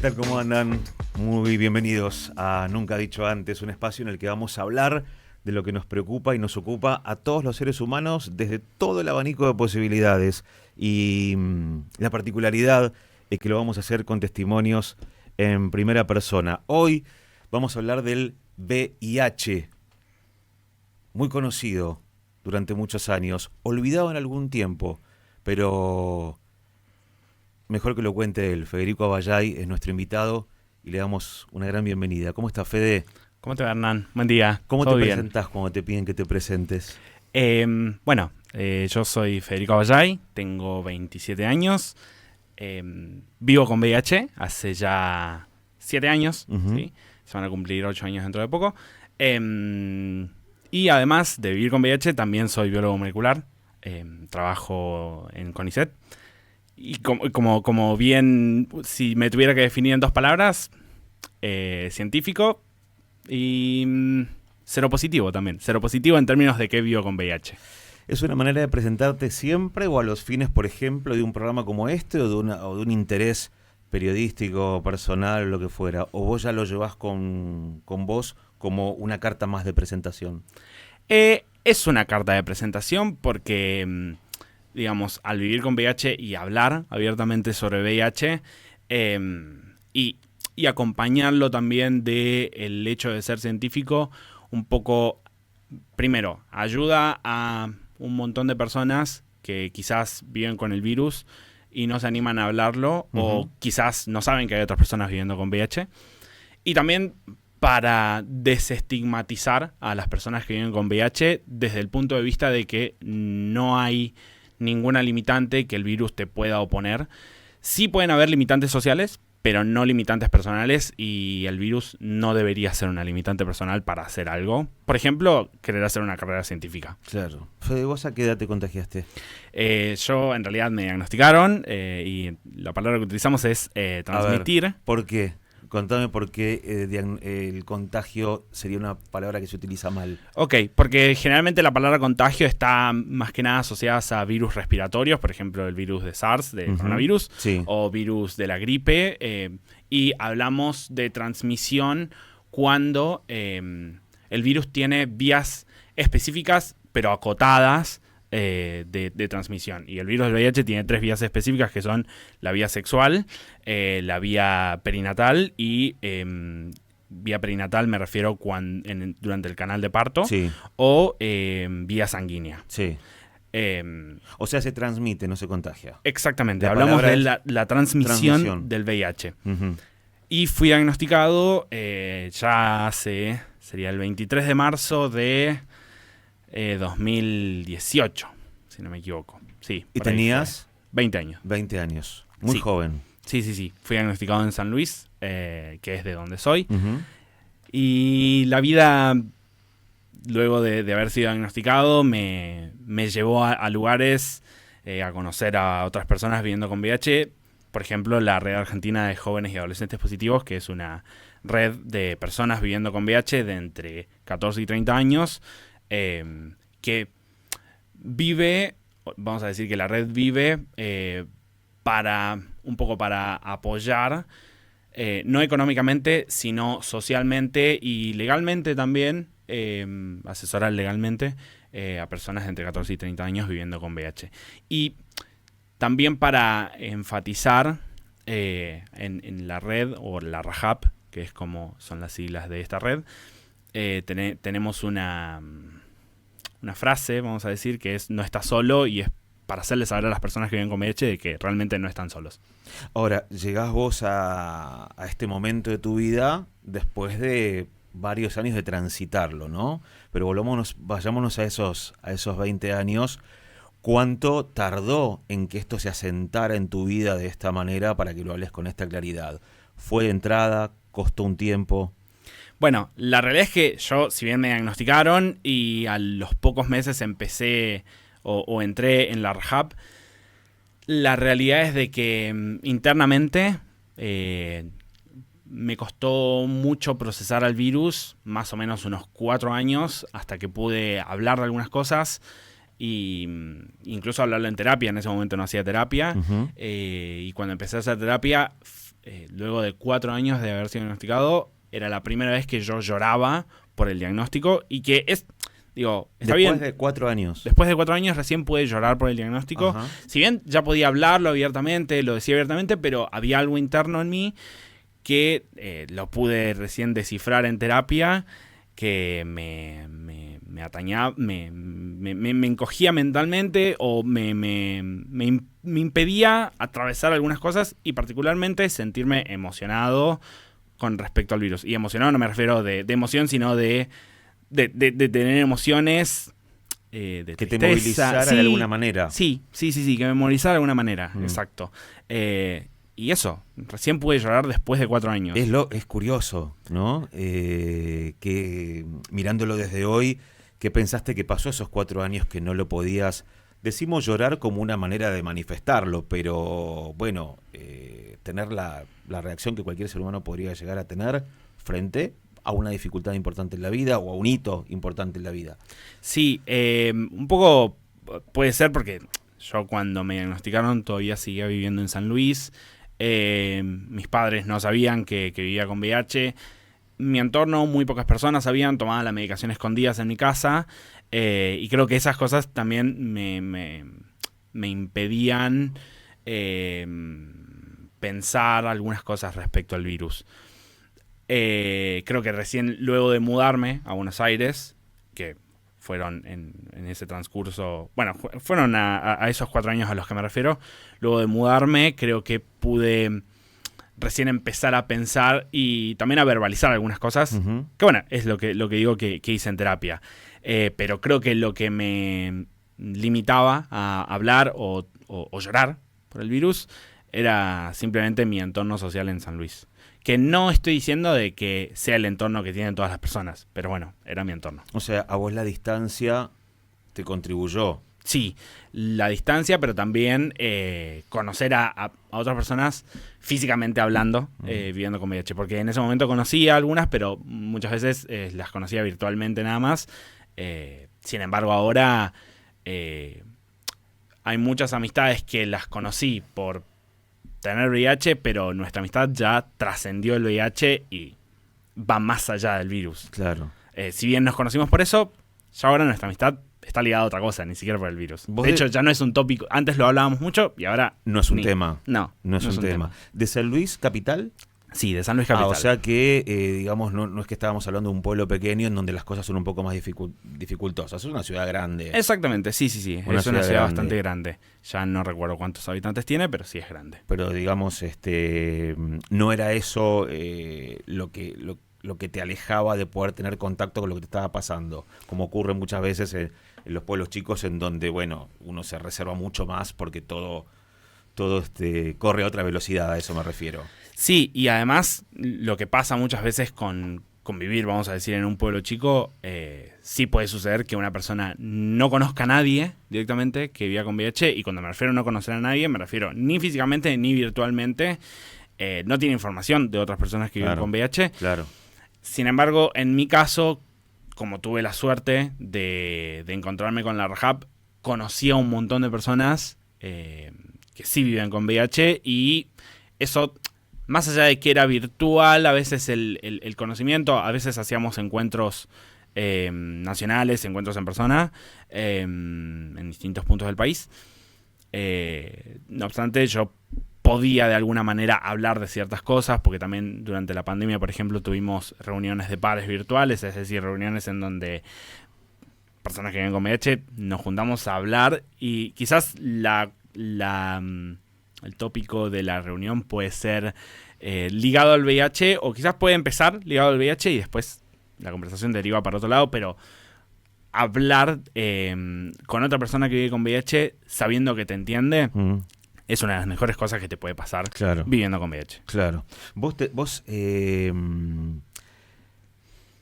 tal? ¿Cómo andan? Muy bienvenidos a Nunca Dicho Antes, un espacio en el que vamos a hablar de lo que nos preocupa y nos ocupa a todos los seres humanos desde todo el abanico de posibilidades. Y la particularidad es que lo vamos a hacer con testimonios en primera persona. Hoy vamos a hablar del VIH, muy conocido durante muchos años, olvidado en algún tiempo, pero mejor que lo cuente él. Federico Abayay es nuestro invitado y le damos una gran bienvenida. ¿Cómo estás, Fede? ¿Cómo te va, Hernán? Buen día. ¿Cómo te ¿Todo bien? presentás cuando te piden que te presentes? Yo soy Federico Abayay, tengo 27 años, vivo con VIH hace ya 7 años, ¿sí? Se van a cumplir 8 años dentro de poco. Y además de vivir con VIH, también soy biólogo molecular, trabajo en CONICET. Y como bien, si me tuviera que definir en 2 palabras, científico y seropositivo también. Seropositivo en términos de que vivo con VIH. ¿Es una manera de presentarte siempre o a los fines, por ejemplo, de un programa como este o de un interés periodístico, personal, lo que fuera? ¿O vos ya lo llevás con vos como una carta más de presentación? Es una carta de presentación porque, digamos, al vivir con VIH y hablar abiertamente sobre VIH y acompañarlo también del hecho de ser científico, un poco, primero, ayuda a un montón de personas que quizás viven con el virus y no se animan a hablarlo, o quizás no saben que hay otras personas viviendo con VIH. Y también para desestigmatizar a las personas que viven con VIH desde el punto de vista de que no hay ninguna limitante que el virus te pueda oponer. Sí pueden haber limitantes sociales, pero no limitantes personales, y el virus no debería ser una limitante personal para hacer algo. Por ejemplo, querer hacer una carrera científica. Claro. Fede, ¿vos a qué edad te contagiaste? Yo, en realidad, me diagnosticaron y la palabra que utilizamos es transmitir. A ver, ¿por qué? Contame por qué el contagio sería una palabra que se utiliza mal. Ok, porque generalmente la palabra contagio está más que nada asociada a virus respiratorios, por ejemplo el virus de SARS, de coronavirus, sí, o virus de la gripe, y hablamos de transmisión cuando el virus tiene vías específicas pero acotadas de transmisión. Y el virus del VIH tiene 3 vías específicas, que son la vía sexual, la vía perinatal y vía perinatal me refiero durante el canal de parto, sí, o vía sanguínea. Sí. O sea, se transmite, no se contagia. Exactamente, La hablamos de palabra la transmisión del VIH. Y fui diagnosticado ya sería el 23 de marzo de 2018, si no me equivoco. Sí. ¿Y tenías? 20 años. 20 años. Muy Sí. joven. Sí. Fui diagnosticado en San Luis, que es de donde soy. Y la vida, luego de haber sido diagnosticado, me llevó a lugares, a conocer a otras personas viviendo con VIH. Por ejemplo, la Red Argentina de Jóvenes y Adolescentes Positivos, que es una red de personas viviendo con VIH de entre 14 y 30 años, que vive, vamos a decir que la red vive para apoyar, no económicamente, sino socialmente y legalmente también, asesorar legalmente a personas de entre 14 y 30 años viviendo con VIH. Y también para enfatizar en la red, o la RAHAP, que es como son las siglas de esta red, tenemos una frase, vamos a decir, que es: no estás solo, y es para hacerles saber a las personas que viven con VIH de que realmente no están solos. Ahora, llegás vos a este momento de tu vida después de varios años de transitarlo, ¿no? Pero vayámonos a esos 20 años. ¿Cuánto tardó en que esto se asentara en tu vida de esta manera para que lo hables con esta claridad? ¿Fue de entrada? ¿Costó un tiempo? Bueno, la realidad es que yo, si bien me diagnosticaron y a los pocos meses empecé o entré en la RAHAP, la realidad es de que internamente me costó mucho procesar al virus, más o menos unos 4 años, hasta que pude hablar de algunas cosas y incluso hablarlo en terapia. En ese momento no hacía terapia. Y cuando empecé a hacer terapia, luego de 4 años de haber sido diagnosticado, era la primera vez que yo lloraba por el diagnóstico y que es... Digo, está bien. Después de 4 años. Después de 4 años recién pude llorar por el diagnóstico. Ajá. Si bien ya podía hablarlo abiertamente, lo decía abiertamente, pero había algo interno en mí que lo pude recién descifrar en terapia, que me atañaba, me encogía mentalmente o me impedía atravesar algunas cosas y particularmente sentirme emocionado con respecto al virus. Y emocionado no me refiero de emoción, sino de tener emociones de que tristeza. te movilizara de alguna manera. Sí, que me movilizara de alguna manera, exacto. Y eso, recién pude llorar después de 4 años. Es curioso, ¿no? Que mirándolo desde hoy, ¿qué pensaste que pasó esos 4 años que no lo podías? Decimos llorar como una manera de manifestarlo, pero bueno, tener la reacción que cualquier ser humano podría llegar a tener frente a una dificultad importante en la vida o a un hito importante en la vida. Sí, un poco puede ser porque yo cuando me diagnosticaron todavía seguía viviendo en San Luis. Mis padres no sabían que vivía con VIH. Mi entorno, muy pocas personas sabían, tomaba la medicación escondidas en mi casa. Y creo que esas cosas también me impedían pensar algunas cosas respecto al virus. Creo que recién luego de mudarme a Buenos Aires, que fueron en ese transcurso, bueno, fueron a esos 4 años a los que me refiero, luego de mudarme creo que pude recién empezar a pensar y también a verbalizar algunas cosas, que bueno, es lo que digo que hice en terapia, pero creo que lo que me limitaba a hablar o llorar por el virus era simplemente mi entorno social en San Luis. Que no estoy diciendo de que sea el entorno que tienen todas las personas, pero bueno, era mi entorno. O sea, a vos la distancia te contribuyó. Sí, la distancia, pero también conocer a otras personas físicamente hablando, viviendo con VIH. Porque en ese momento conocía a algunas, pero muchas veces las conocía virtualmente nada más. Sin embargo, ahora hay muchas amistades que las conocí por tener VIH, pero nuestra amistad ya trascendió el VIH y va más allá del virus. Claro. Si bien nos conocimos por eso, ya ahora nuestra amistad está ligada a otra cosa, ni siquiera por el virus. De hecho, ya no es un tópico. Antes lo hablábamos mucho y ahora... No es un tema. No es un tema. ¿De San Luis, capital? Sí, de San Luis capital. O sea que, digamos, no es que estábamos hablando de un pueblo pequeño en donde las cosas son un poco más dificultosas. Es una ciudad grande. Exactamente, sí. Es una ciudad bastante grande. Ya no recuerdo cuántos habitantes tiene, pero sí es grande. Pero, digamos, no era eso lo que te alejaba de poder tener contacto con lo que te estaba pasando. Como ocurre muchas veces en los pueblos chicos en donde, bueno, uno se reserva mucho más porque todo corre a otra velocidad, a eso me refiero. Sí, y además lo que pasa muchas veces con vivir, vamos a decir, en un pueblo chico, sí puede suceder que una persona no conozca a nadie directamente que viva con VIH, y cuando me refiero a no conocer a nadie, me refiero ni físicamente ni virtualmente, no tiene información de otras personas que viven con VIH. Claro. Sin embargo, en mi caso, como tuve la suerte de encontrarme con la Rehab, conocí a un montón de personas que sí viven con VIH, y eso... Más allá de que era virtual, a veces el conocimiento, a veces hacíamos encuentros nacionales, encuentros en persona, en distintos puntos del país. No obstante, yo podía de alguna manera hablar de ciertas cosas, porque también durante la pandemia, por ejemplo, tuvimos reuniones de pares virtuales, es decir, reuniones en donde personas que viven con VIH nos juntamos a hablar, y quizás el tópico de la reunión puede ser ligado al VIH, o quizás puede empezar ligado al VIH y después la conversación deriva para otro lado, pero hablar con otra persona que vive con VIH sabiendo que te entiende es una de las mejores cosas que te puede pasar viviendo con VIH. Claro. Vos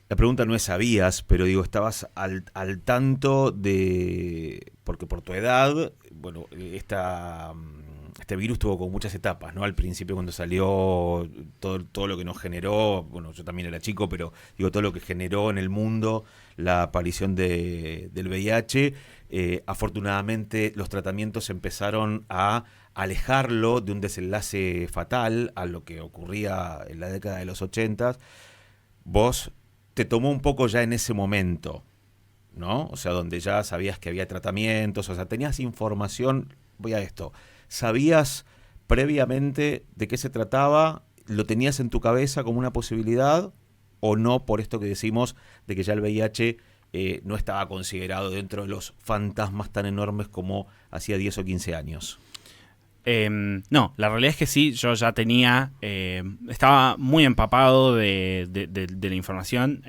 la pregunta no es sabías, pero digo, estabas al tanto de... Porque por tu edad, bueno, esta este virus tuvo como muchas etapas, ¿no? Al principio cuando salió todo lo que nos generó, bueno, yo también era chico, pero digo, todo lo que generó en el mundo la aparición del VIH, afortunadamente los tratamientos empezaron a alejarlo de un desenlace fatal a lo que ocurría en la década de los 80. Vos te tomó un poco ya en ese momento, ¿no? O sea, donde ya sabías que había tratamientos, o sea, tenías información, voy a esto, ¿sabías previamente de qué se trataba? ¿Lo tenías en tu cabeza como una posibilidad o no, por esto que decimos de que ya el VIH no estaba considerado dentro de los fantasmas tan enormes como hacía 10 o 15 años? No, la realidad es que sí, yo ya tenía, estaba muy empapado de la información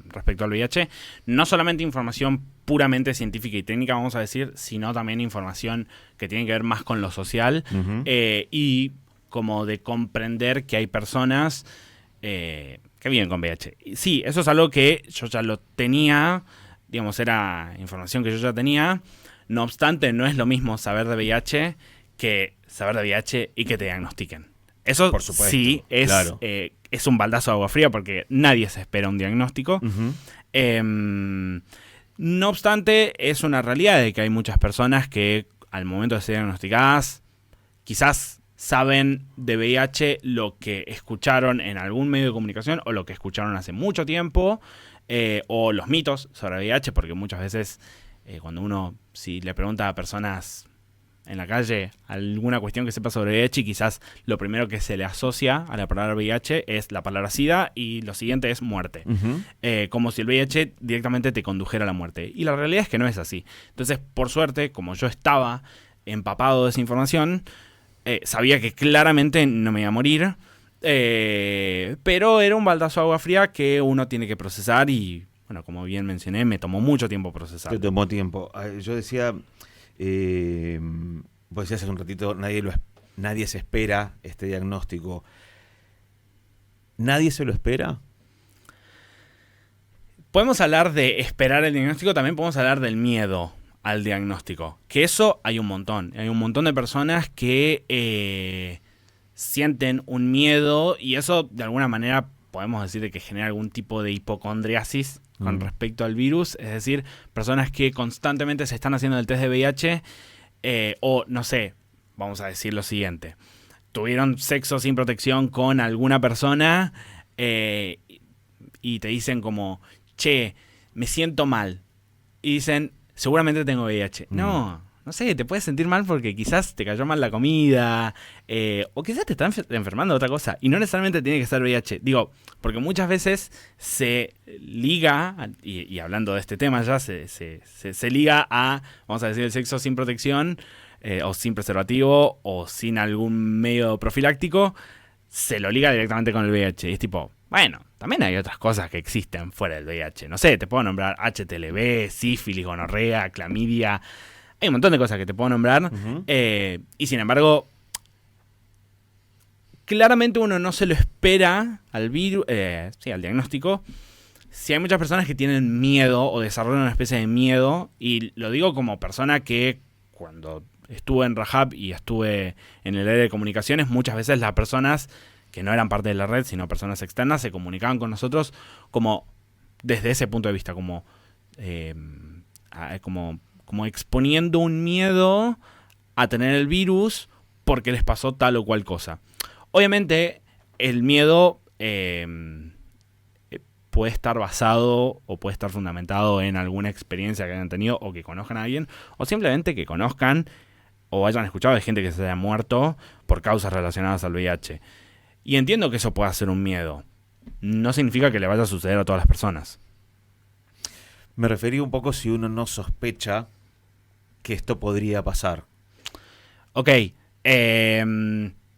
respecto al VIH, no solamente información puramente científica y técnica, vamos a decir, sino también información que tiene que ver más con lo social, y como de comprender que hay personas que viven con VIH. Sí, eso es algo que yo ya lo tenía, digamos, era información que yo ya tenía, no obstante, no es lo mismo saber de VIH que saber de VIH y que te diagnostiquen. Eso, por supuesto, sí es, claro. Es un baldazo de agua fría porque nadie se espera un diagnóstico. No obstante, es una realidad de que hay muchas personas que al momento de ser diagnosticadas quizás saben de VIH lo que escucharon en algún medio de comunicación o lo que escucharon hace mucho tiempo, o los mitos sobre VIH, porque muchas veces cuando uno, si le pregunta a personas en la calle alguna cuestión que sepa sobre VIH, quizás lo primero que se le asocia a la palabra VIH es la palabra SIDA y lo siguiente es muerte. Como si el VIH directamente te condujera a la muerte. Y la realidad es que no es así. Entonces, por suerte, como yo estaba empapado de esa información, sabía que claramente no me iba a morir, pero era un baldazo de agua fría que uno tiene que procesar y, bueno, como bien mencioné, me tomó mucho tiempo procesar. Te tomó tiempo. Yo decía... vos decías hace un ratito, nadie se espera este diagnóstico. ¿Nadie se lo espera? Podemos hablar de esperar el diagnóstico, también podemos hablar del miedo al diagnóstico. Que eso hay un montón. Hay un montón de personas que sienten un miedo y eso de alguna manera podemos decir que genera algún tipo de hipocondriasis con respecto al virus, es decir, personas que constantemente se están haciendo el test de VIH, o no sé, vamos a decir lo siguiente, tuvieron sexo sin protección con alguna persona y te dicen como, che, me siento mal, y dicen, seguramente tengo VIH. No sé, te puedes sentir mal porque quizás te cayó mal la comida, o quizás te están enfermando de otra cosa, y no necesariamente tiene que ser VIH. Digo, porque muchas veces se liga, y hablando de este tema ya, se liga a, vamos a decir, el sexo sin protección, o sin preservativo, o sin algún medio profiláctico, se lo liga directamente con el VIH. Y es tipo, bueno, también hay otras cosas que existen fuera del VIH. No sé, te puedo nombrar HTLV, sífilis, gonorrea, clamidia. Hay un montón de cosas que te puedo nombrar, y sin embargo, claramente uno no se lo espera al virus, al diagnóstico. Si hay muchas personas que tienen miedo o desarrollan una especie de miedo, y lo digo como persona que cuando estuve en Rajab y estuve en el área de comunicaciones, muchas veces las personas que no eran parte de la red, sino personas externas, se comunicaban con nosotros como desde ese punto de vista, como exponiendo un miedo a tener el virus porque les pasó tal o cual cosa. Obviamente, el miedo puede estar basado o puede estar fundamentado en alguna experiencia que hayan tenido o que conozcan a alguien, o simplemente que conozcan o hayan escuchado de gente que se haya muerto por causas relacionadas al VIH. Y entiendo que eso pueda ser un miedo. No significa que le vaya a suceder a todas las personas. Me refería un poco si uno no sospecha que esto podría pasar. Ok,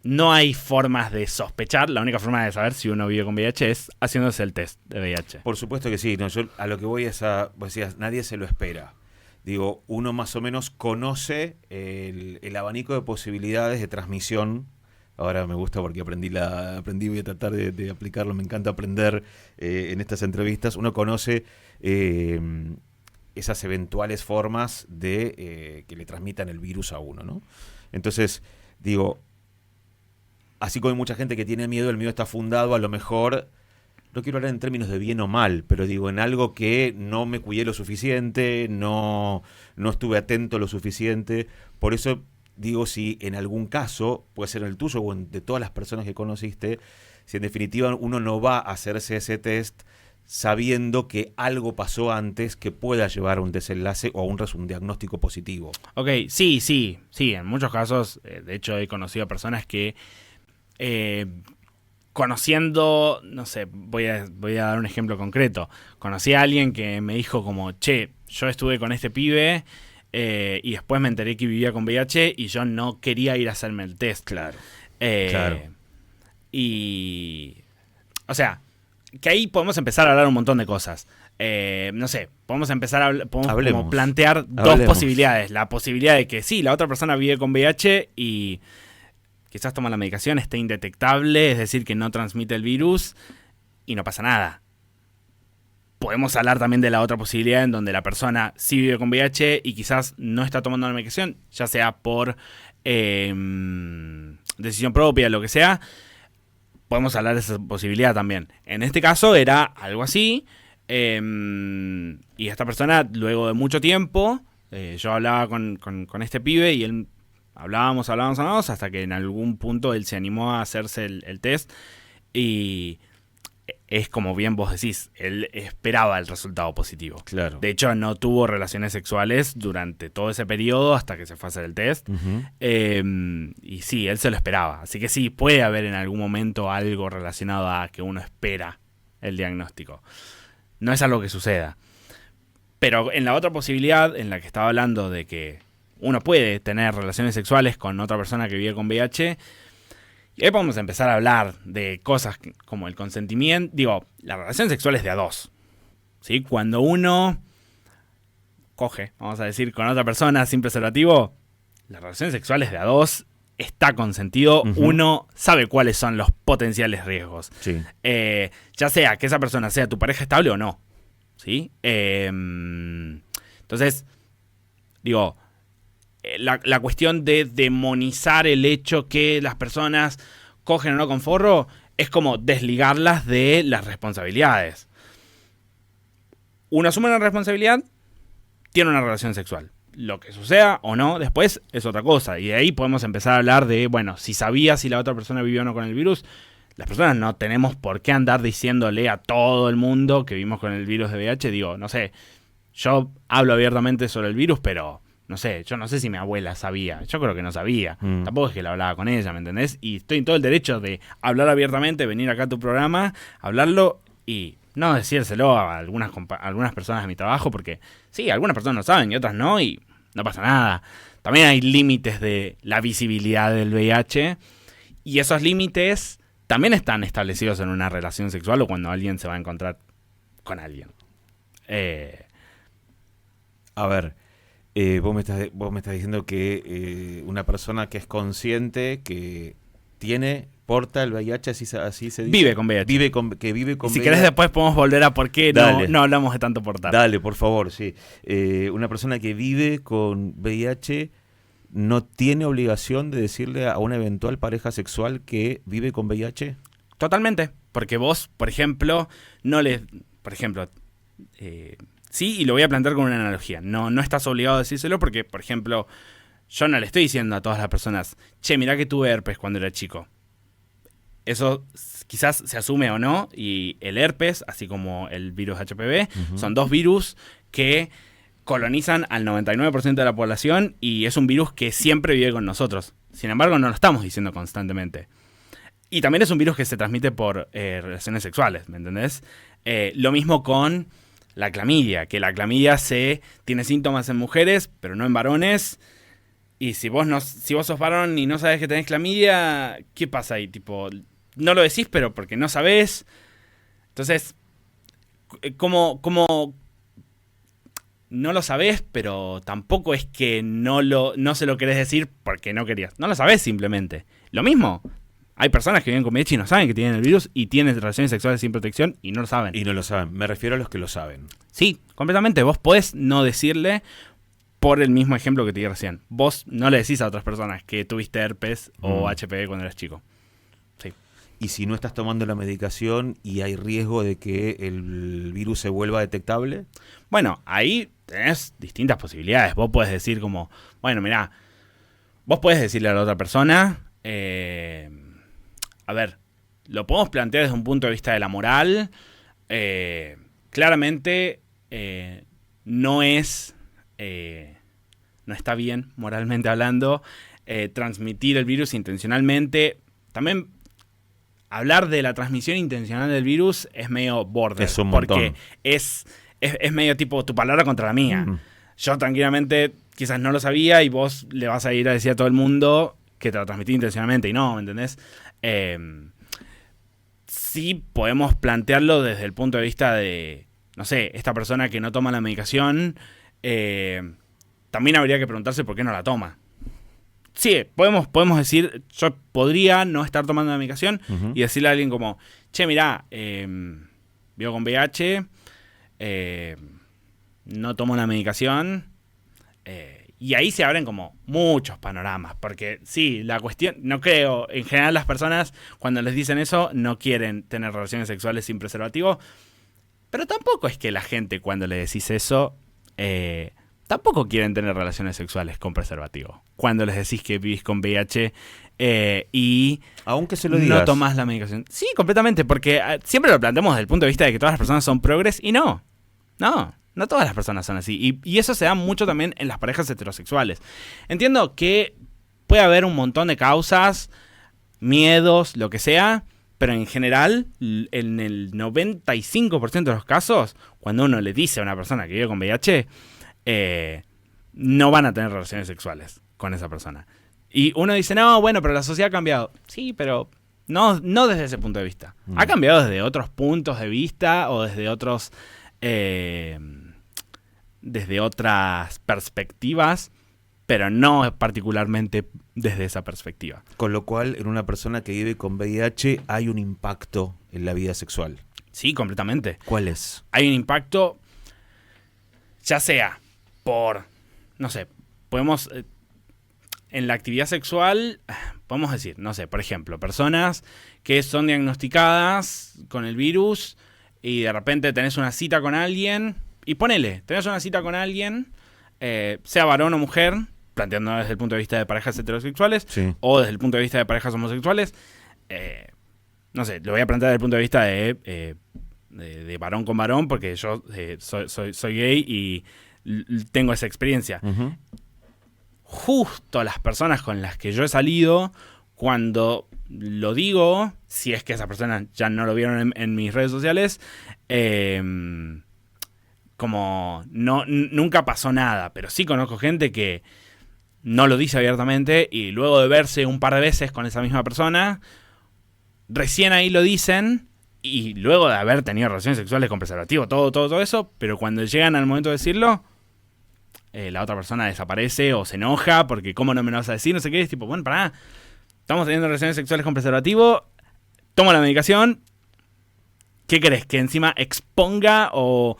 no hay formas de sospechar. La única forma de saber si uno vive con VIH es haciéndose el test de VIH. Por supuesto que sí. No, yo a lo que voy es a... Vos decías, nadie se lo espera. Digo, uno más o menos conoce el abanico de posibilidades de transmisión. Ahora me gusta porque aprendí, voy a tratar de aplicarlo. Me encanta aprender en estas entrevistas. Uno conoce esas eventuales formas de que le transmitan el virus a uno, ¿no? Entonces, digo, así como hay mucha gente que tiene miedo, el miedo está fundado a lo mejor, no quiero hablar en términos de bien o mal, pero digo, en algo que no me cuidé lo suficiente, no estuve atento lo suficiente. Por eso digo, si en algún caso, puede ser en el tuyo o de todas las personas que conociste, si en definitiva uno no va a hacerse ese test sabiendo que algo pasó antes que pueda llevar a un desenlace o a un diagnóstico positivo. Ok, sí, en muchos casos, de hecho he conocido personas que conociendo, no sé, voy a dar un ejemplo concreto, conocí a alguien que me dijo como, che, yo estuve con este pibe y después me enteré que vivía con VIH y yo no quería ir a hacerme el test. Claro. Y, o sea, que ahí podemos empezar a hablar un montón de cosas. No sé, podemos empezar a como plantear dos posibilidades. La posibilidad de que sí, la otra persona vive con VIH y quizás toma la medicación, esté indetectable, es decir, que no transmite el virus y no pasa nada. Podemos hablar también de la otra posibilidad en donde la persona sí vive con VIH y quizás no está tomando la medicación, ya sea por decisión propia, lo que sea. Podemos hablar de esa posibilidad también. En este caso era algo así. Y esta persona, luego de mucho tiempo, yo hablaba con este pibe y él hablábamos, hasta que en algún punto él se animó a hacerse el test. Y es como bien vos decís, él esperaba el resultado positivo. Claro. De hecho, no tuvo relaciones sexuales durante todo ese periodo hasta que se fue a hacer el test. Uh-huh. Y sí, él se lo esperaba. Así que sí, puede haber en algún momento algo relacionado a que uno espera el diagnóstico. No es algo que suceda. Pero en la otra posibilidad, en la que estaba hablando de que uno puede tener relaciones sexuales con otra persona que vive con VIH, y ahí podemos empezar a hablar de cosas como el consentimiento. Digo, la relación sexual es de a dos, ¿sí? Cuando uno coge, vamos a decir, con otra persona sin preservativo, la relación sexual es de a dos, está consentido, uh-huh. Uno sabe cuáles son los potenciales riesgos. Sí. Ya sea que esa persona sea tu pareja estable o no, ¿sí? Entonces, digo, la cuestión de demonizar el hecho que las personas cogen o no con forro es como desligarlas de las responsabilidades. Uno asume una responsabilidad, tiene una relación sexual. Lo que suceda o no después es otra cosa. Y de ahí podemos empezar a hablar de, bueno, si sabía si la otra persona vivió o no con el virus. Las personas no tenemos por qué andar diciéndole a todo el mundo que vivimos con el virus de VIH. Digo, no sé, yo hablo abiertamente sobre el virus, pero no sé, yo no sé si mi abuela sabía. Yo creo que no sabía. Tampoco es que la hablaba con ella, ¿me entendés? Y estoy en todo el derecho de hablar abiertamente, venir acá a tu programa, hablarlo y no decírselo a algunas personas de mi trabajo, porque sí, algunas personas lo saben y otras no, y no pasa nada. También hay límites de la visibilidad del VIH, y esos límites también están establecidos en una relación sexual o cuando alguien se va a encontrar con alguien. A ver, vos me estás diciendo que una persona que es consciente, que porta el VIH, así se dice. Vive con VIH. Vive con y si VIH. querés después podemos volver a por qué no hablamos de tanto portar. Dale, por favor, sí. Una persona que vive con VIH no tiene obligación de decirle a una eventual pareja sexual que vive con VIH. Totalmente, porque vos, por ejemplo, sí, y lo voy a plantear con una analogía. No estás obligado a decírselo porque, por ejemplo, yo no le estoy diciendo a todas las personas, che, mirá que tuve herpes cuando era chico. Eso quizás se asume o no, y el herpes, así como el virus HPV, uh-huh. Son dos virus que colonizan al 99% de la población y es un virus que siempre vive con nosotros. Sin embargo, no lo estamos diciendo constantemente. Y también es un virus que se transmite por relaciones sexuales, ¿me entendés? Lo mismo con la clamidia, que la clamidia tiene síntomas en mujeres, pero no en varones. Y si vos sos varón y no sabés que tenés clamidia, ¿qué pasa ahí? Tipo, no lo decís, pero porque no sabés. Entonces, como no lo sabés, pero tampoco es que no se lo querés decir porque no querías. No lo sabés simplemente. Lo mismo. Hay personas que viven con VIH y no saben que tienen el virus y tienen relaciones sexuales sin protección y no lo saben. Y no lo saben. Me refiero a los que lo saben. Sí, completamente. Vos podés no decirle por el mismo ejemplo que te di recién. Vos no le decís a otras personas que tuviste herpes o HPV cuando eras chico. Sí. Y si no estás tomando la medicación y hay riesgo de que el virus se vuelva detectable. Bueno, ahí tenés distintas posibilidades. Vos podés decir como, bueno, mirá, vos podés decirle a la otra persona, a ver, lo podemos plantear desde un punto de vista de la moral. Claramente no está bien, moralmente hablando, transmitir el virus intencionalmente. También hablar de la transmisión intencional del virus es medio border. Es un montón. Porque es medio tipo tu palabra contra la mía. Yo tranquilamente quizás no lo sabía y vos le vas a ir a decir a todo el mundo que te lo transmití intencionalmente y no, ¿me entendés? Sí podemos plantearlo desde el punto de vista de, no sé, esta persona que no toma la medicación, también habría que preguntarse por qué no la toma. Sí, podemos decir, yo podría no estar tomando la medicación y decirle a alguien como, che, mirá, vivo con VIH, no tomo la medicación, y ahí se abren como muchos panoramas, porque sí, la cuestión, no creo, en general las personas cuando les dicen eso no quieren tener relaciones sexuales sin preservativo, pero tampoco es que la gente cuando le decís eso, tampoco quieren tener relaciones sexuales con preservativo. Cuando les decís que vivís con VIH y aunque se lo digas, no tomás la medicación. Sí, completamente, porque siempre lo planteamos desde el punto de vista de que todas las personas son progres y no todas las personas son así. Y eso se da mucho también en las parejas heterosexuales. Entiendo que puede haber un montón de causas, miedos, lo que sea, pero en general, en el 95% de los casos, cuando uno le dice a una persona que vive con VIH, no van a tener relaciones sexuales con esa persona. Y uno dice, no, bueno, pero la sociedad ha cambiado. Sí, pero no desde ese punto de vista. Ha cambiado desde otros puntos de vista o desde otros... desde otras perspectivas, pero no particularmente desde esa perspectiva. Con lo cual, en una persona que vive con VIH hay un impacto en la vida sexual. Sí, completamente. ¿Cuál es? Hay un impacto, ya sea por, no sé, podemos, en la actividad sexual, podemos decir, no sé, por ejemplo, personas que son diagnosticadas con el virus y de repente tenés una cita con alguien, y tenés una cita con alguien, sea varón o mujer, planteando desde el punto de vista de parejas heterosexuales, sí, o desde el punto de vista de parejas homosexuales, no sé, lo voy a plantear desde el punto de vista de varón con varón, porque yo soy gay y tengo esa experiencia. Uh-huh. Justo las personas con las que yo he salido, cuando lo digo, si es que esas personas ya no lo vieron en mis redes sociales, como nunca pasó nada, pero sí conozco gente que no lo dice abiertamente y luego de verse un par de veces con esa misma persona, recién ahí lo dicen y luego de haber tenido relaciones sexuales con preservativo, todo eso, pero cuando llegan al momento de decirlo, la otra persona desaparece o se enoja porque ¿cómo no me lo vas a decir? No sé qué, es tipo, bueno, pará, estamos teniendo relaciones sexuales con preservativo, tomo la medicación, ¿qué querés? ¿Que encima exponga o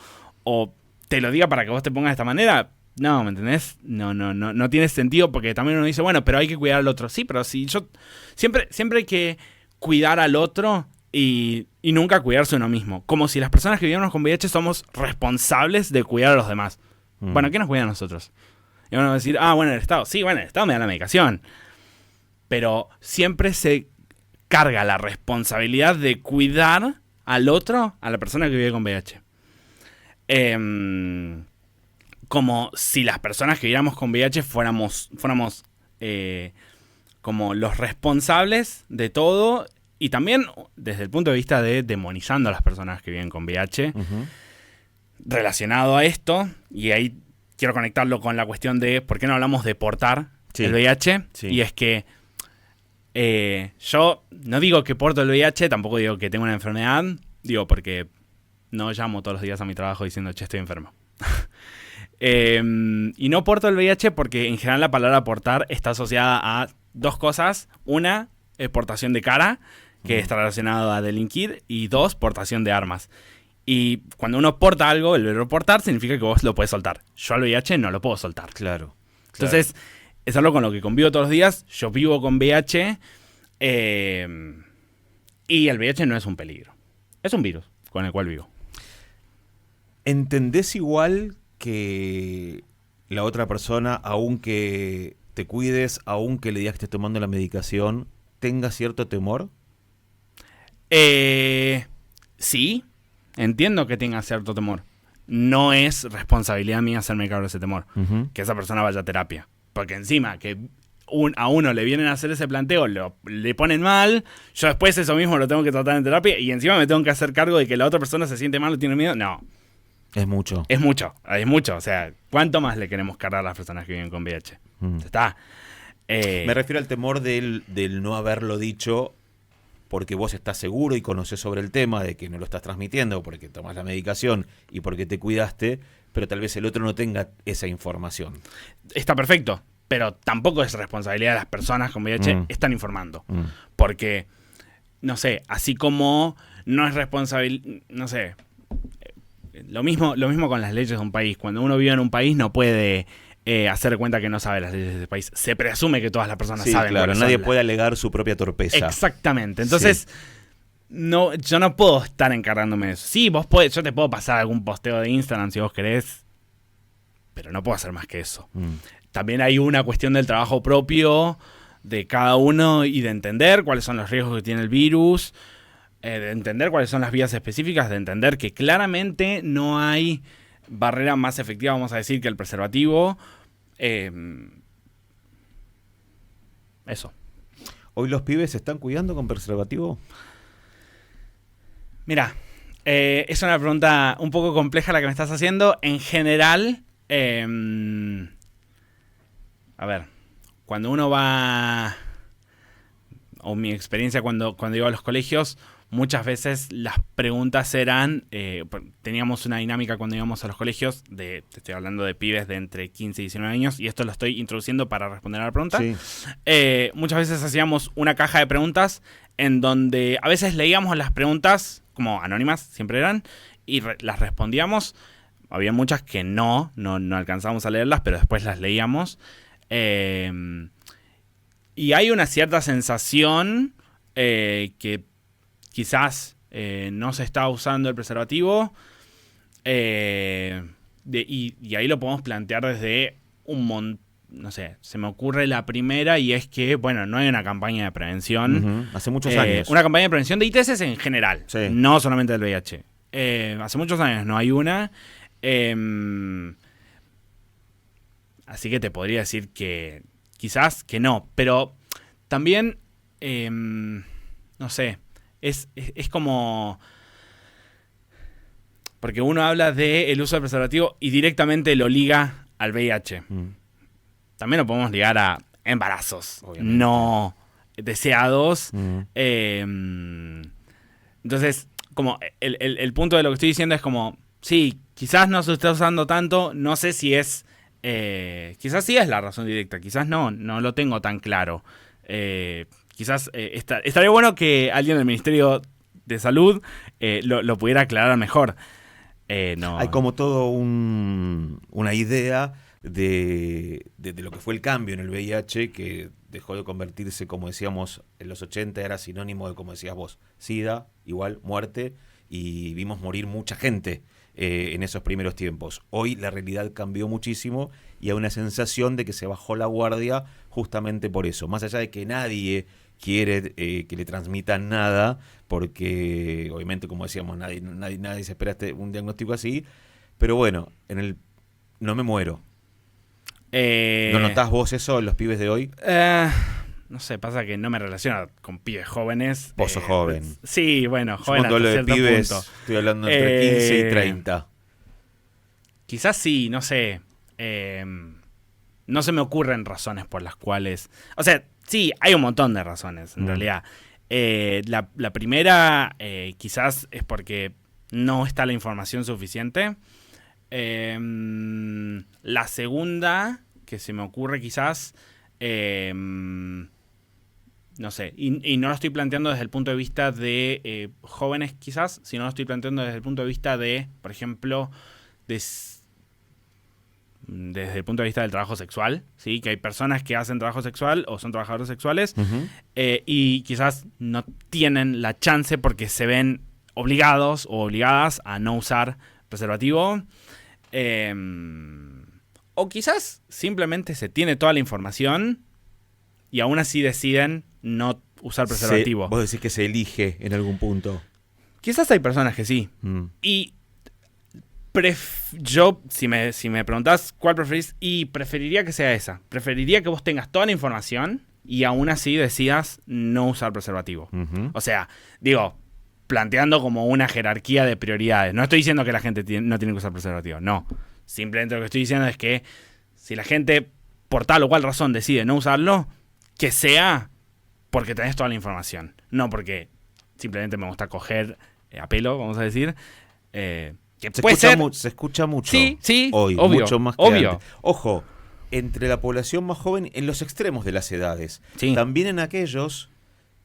te lo diga para que vos te pongas de esta manera? No, ¿me entendés? No tiene sentido porque también uno dice, bueno, pero hay que cuidar al otro. Sí, pero si yo... Siempre hay que cuidar al otro y nunca cuidarse uno mismo. Como si las personas que vivimos con VIH somos responsables de cuidar a los demás. Bueno, ¿qué nos cuida a nosotros? Y uno va a decir, bueno, el Estado. Sí, bueno, el Estado me da la medicación. Pero siempre se carga la responsabilidad de cuidar al otro, a la persona que vive con VIH. Como si las personas que viviéramos con VIH fuéramos como los responsables de todo, y también desde el punto de vista de demonizando a las personas que viven con VIH. Uh-huh. Relacionado a esto, y ahí quiero conectarlo con la cuestión de por qué no hablamos de portar el VIH, y es que yo no digo que porto el VIH, tampoco digo que tengo una enfermedad, digo porque no llamo todos los días a mi trabajo diciendo, che, estoy enfermo. Y no porto el VIH porque en general la palabra portar está asociada a dos cosas. Una, portación de cara, que está relacionado a delinquir, y dos, portación de armas. Y cuando uno porta algo, el verbo portar significa que vos lo puedes soltar. Yo al VIH no lo puedo soltar. Claro. Entonces, es algo con lo que convivo todos los días. Yo vivo con VIH y el VIH no es un peligro. Es un virus con el cual vivo. ¿Entendés igual que la otra persona, aunque te cuides, aunque le digas que estés tomando la medicación, tenga cierto temor? Sí, entiendo que tenga cierto temor. No es responsabilidad mía hacerme cargo de ese temor. Que esa persona vaya a terapia. Porque encima que a uno le vienen a hacer ese planteo, le ponen mal, yo después eso mismo lo tengo que tratar en terapia y encima me tengo que hacer cargo de que la otra persona se siente mal o tiene miedo. No. Es mucho. Es mucho. O sea, ¿cuánto más le queremos cargar a las personas que viven con VIH? Está. Me refiero al temor del no haberlo dicho porque vos estás seguro y conocés sobre el tema de que no lo estás transmitiendo, porque tomás la medicación y porque te cuidaste, pero tal vez el otro no tenga esa información. Está perfecto, pero tampoco es responsabilidad de las personas con VIH están informando. Porque, no sé, así como no es responsabilidad, no sé, lo mismo con las leyes de un país. Cuando uno vive en un país no puede hacer cuenta que no sabe las leyes de ese país. Se presume que todas las personas saben. Claro, nadie puede alegar su propia torpeza. Exactamente. Entonces, no, yo no puedo estar encargándome de eso. Sí, yo te puedo pasar algún posteo de Instagram si vos querés, pero no puedo hacer más que eso. También hay una cuestión del trabajo propio de cada uno y de entender cuáles son los riesgos que tiene el virus, de entender cuáles son las vías específicas, de entender que claramente no hay barrera más efectiva, vamos a decir, que el preservativo. Eso. ¿Hoy los pibes se están cuidando con preservativo? Mira, es una pregunta un poco compleja la que me estás haciendo. En general, a ver, cuando uno va, o mi experiencia cuando iba a los colegios, muchas veces las preguntas eran, teníamos una dinámica cuando íbamos a los colegios, te estoy hablando de pibes de entre 15 y 19 años, y esto lo estoy introduciendo para responder a la pregunta. Sí. Muchas veces hacíamos una caja de preguntas en donde a veces leíamos las preguntas, como anónimas siempre eran, y las respondíamos. Había muchas que no alcanzábamos a leerlas, pero después las leíamos. Y hay una cierta sensación que quizás no se está usando el preservativo, y ahí lo podemos plantear desde un montón. No sé, se me ocurre la primera y es que, bueno, no hay una campaña de prevención. Hace muchos años. Una campaña de prevención de ITS en general, no solamente del VIH. Hace muchos años no hay una. Así que te podría decir que quizás que no, pero también, no sé, es como... Porque uno habla del uso del preservativo y directamente lo liga al VIH. También lo podemos ligar a embarazos no deseados. Entonces, como el punto de lo que estoy diciendo es como, sí, quizás no se está usando tanto, no sé si es... quizás sí es la razón directa, quizás no lo tengo tan claro. Quizás estaría bueno que alguien del Ministerio de Salud lo pudiera aclarar mejor. No. Hay como todo una idea de lo que fue el cambio en el VIH, que dejó de convertirse, como decíamos, en los 80 era sinónimo de, como decías vos, SIDA, igual, muerte, y vimos morir mucha gente en esos primeros tiempos. Hoy la realidad cambió muchísimo y hay una sensación de que se bajó la guardia justamente por eso. Más allá de que nadie quiere que le transmitan nada, porque obviamente, como decíamos, nadie se espera un diagnóstico así, pero bueno, no me muero. ¿No notás vos eso en los pibes de hoy? No sé, pasa que no me relaciono con pibes jóvenes. Vos sos joven. Sí, bueno, joven hasta cierto punto. Pibes, estoy hablando entre 15 y 30. Quizás sí, no sé. No se me ocurren razones por las cuales... O sea, sí, hay un montón de razones, en realidad. La primera quizás es porque no está la información suficiente. La segunda, que se me ocurre quizás, no sé, y no lo estoy planteando desde el punto de vista de jóvenes quizás, sino lo estoy planteando desde el punto de vista de, por ejemplo, desde el punto de vista del trabajo sexual, ¿sí? Que hay personas que hacen trabajo sexual o son trabajadores sexuales y quizás no tienen la chance porque se ven obligados o obligadas a no usar preservativo. O quizás simplemente se tiene toda la información y aún así deciden no usar preservativo. Vos decís que se elige en algún punto. Quizás hay personas que sí. Y yo, si me preguntás cuál preferís, y preferiría que sea esa. Preferiría que vos tengas toda la información y aún así decidas no usar preservativo. O sea, digo, planteando como una jerarquía de prioridades. No estoy diciendo que la gente no tiene que usar preservativo, no. Simplemente lo que estoy diciendo es que si la gente, por tal o cual razón, decide no usarlo, que sea porque tenés toda la información. No porque simplemente me gusta coger a pelo, vamos a decir. Que se escucha mucho sí, hoy, obvio, mucho más que obvio. antes. Ojo, entre la población más joven, en los extremos de las edades. Sí. También en aquellos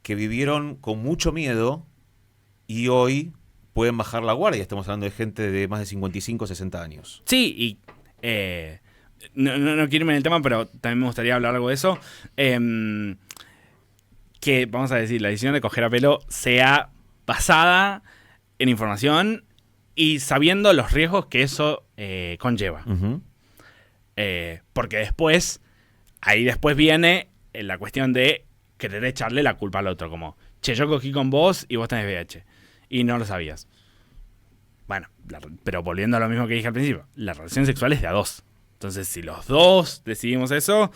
que vivieron con mucho miedo y hoy pueden bajar la guardia. Estamos hablando de gente de más de 55, 60 años. Sí, y no quiero irme en el tema, pero también me gustaría hablar algo de eso. Que, vamos a decir, la decisión de coger a pelo sea basada en información y sabiendo los riesgos que eso conlleva. Porque ahí después viene la cuestión de querer echarle la culpa al otro, como, che, yo cogí con vos y vos tenés VIH. Y no lo sabías. Bueno, pero volviendo a lo mismo que dije al principio, la relación sexual es de a dos. Entonces, si los dos decidimos eso,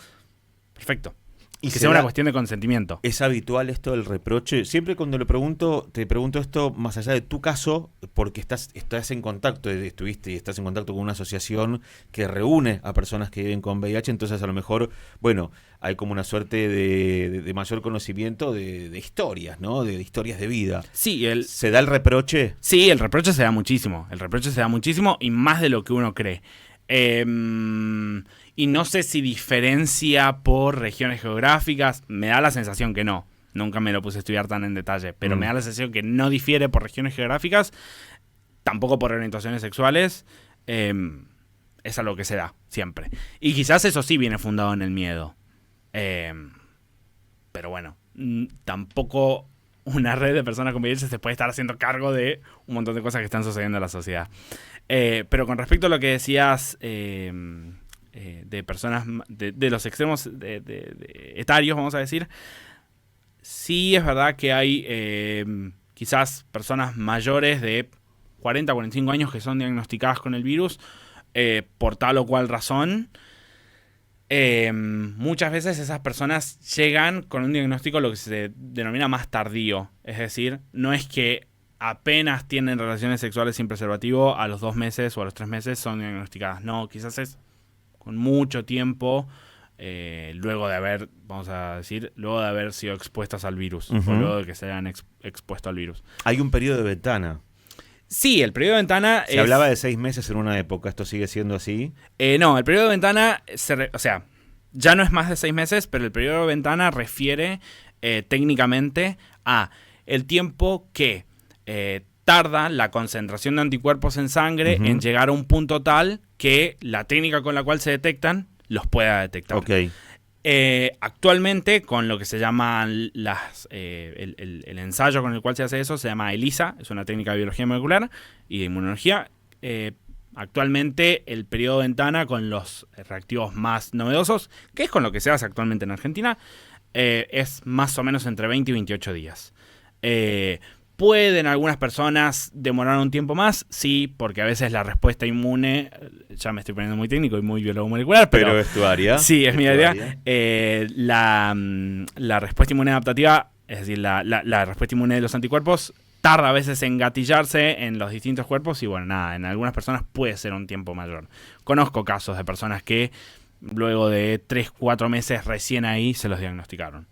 perfecto. Y que sea una cuestión de consentimiento. ¿Es habitual esto del reproche? Siempre cuando te pregunto esto más allá de tu caso, porque estás en contacto, estuviste y estás en contacto con una asociación que reúne a personas que viven con VIH, entonces a lo mejor, bueno, hay como una suerte de mayor conocimiento de historias, ¿no? De historias de vida. Sí, ¿Se da el reproche? Sí, el reproche se da muchísimo. Y más de lo que uno cree. Y no sé si diferencia por regiones geográficas. Me da la sensación que no. Nunca me lo puse a estudiar tan en detalle. Pero me da la sensación que no difiere por regiones geográficas. Tampoco por orientaciones sexuales. Es algo que se da siempre. Y quizás eso sí viene fundado en el miedo. Pero bueno, tampoco una red de personas con VIH se puede estar haciendo cargo de un montón de cosas que están sucediendo en la sociedad. Pero con respecto a lo que decías de personas de los extremos de etarios, vamos a decir, sí es verdad que hay quizás personas mayores de 40, 45 años que son diagnosticadas con el virus por tal o cual razón. Muchas veces esas personas llegan con un diagnóstico lo que se denomina más tardío. Es decir, no es que apenas tienen relaciones sexuales sin preservativo, a los 2 meses o a los 3 meses son diagnosticadas. No, quizás es con mucho tiempo luego de haber sido expuestas al virus, o luego de que se hayan expuesto al virus. Hay un periodo de ventana. Sí, el periodo de ventana Se hablaba de 6 meses en una época, ¿esto sigue siendo así? No, el periodo de ventana, ya no es más de 6 meses, pero el periodo de ventana refiere técnicamente a el tiempo que tarda la concentración de anticuerpos en sangre en llegar a un punto tal que la técnica con la cual se detectan los pueda detectar. Okay. Actualmente, con lo que se llama el ensayo con el cual se hace eso, se llama ELISA, es una técnica de biología molecular y de inmunología. Actualmente, el periodo de ventana con los reactivos más novedosos, que es con lo que se hace actualmente en Argentina, es más o menos entre 20 y 28 días. ¿Pueden algunas personas demorar un tiempo más? Sí, porque a veces la respuesta inmune, ya me estoy poniendo muy técnico y muy biólogo molecular, pero es tu área. Sí, es mi área. La respuesta inmune adaptativa, es decir, la respuesta inmune de los anticuerpos, tarda a veces en gatillarse en los distintos cuerpos y bueno, nada, en algunas personas puede ser un tiempo mayor. Conozco casos de personas que luego de 3-4 meses recién ahí se los diagnosticaron.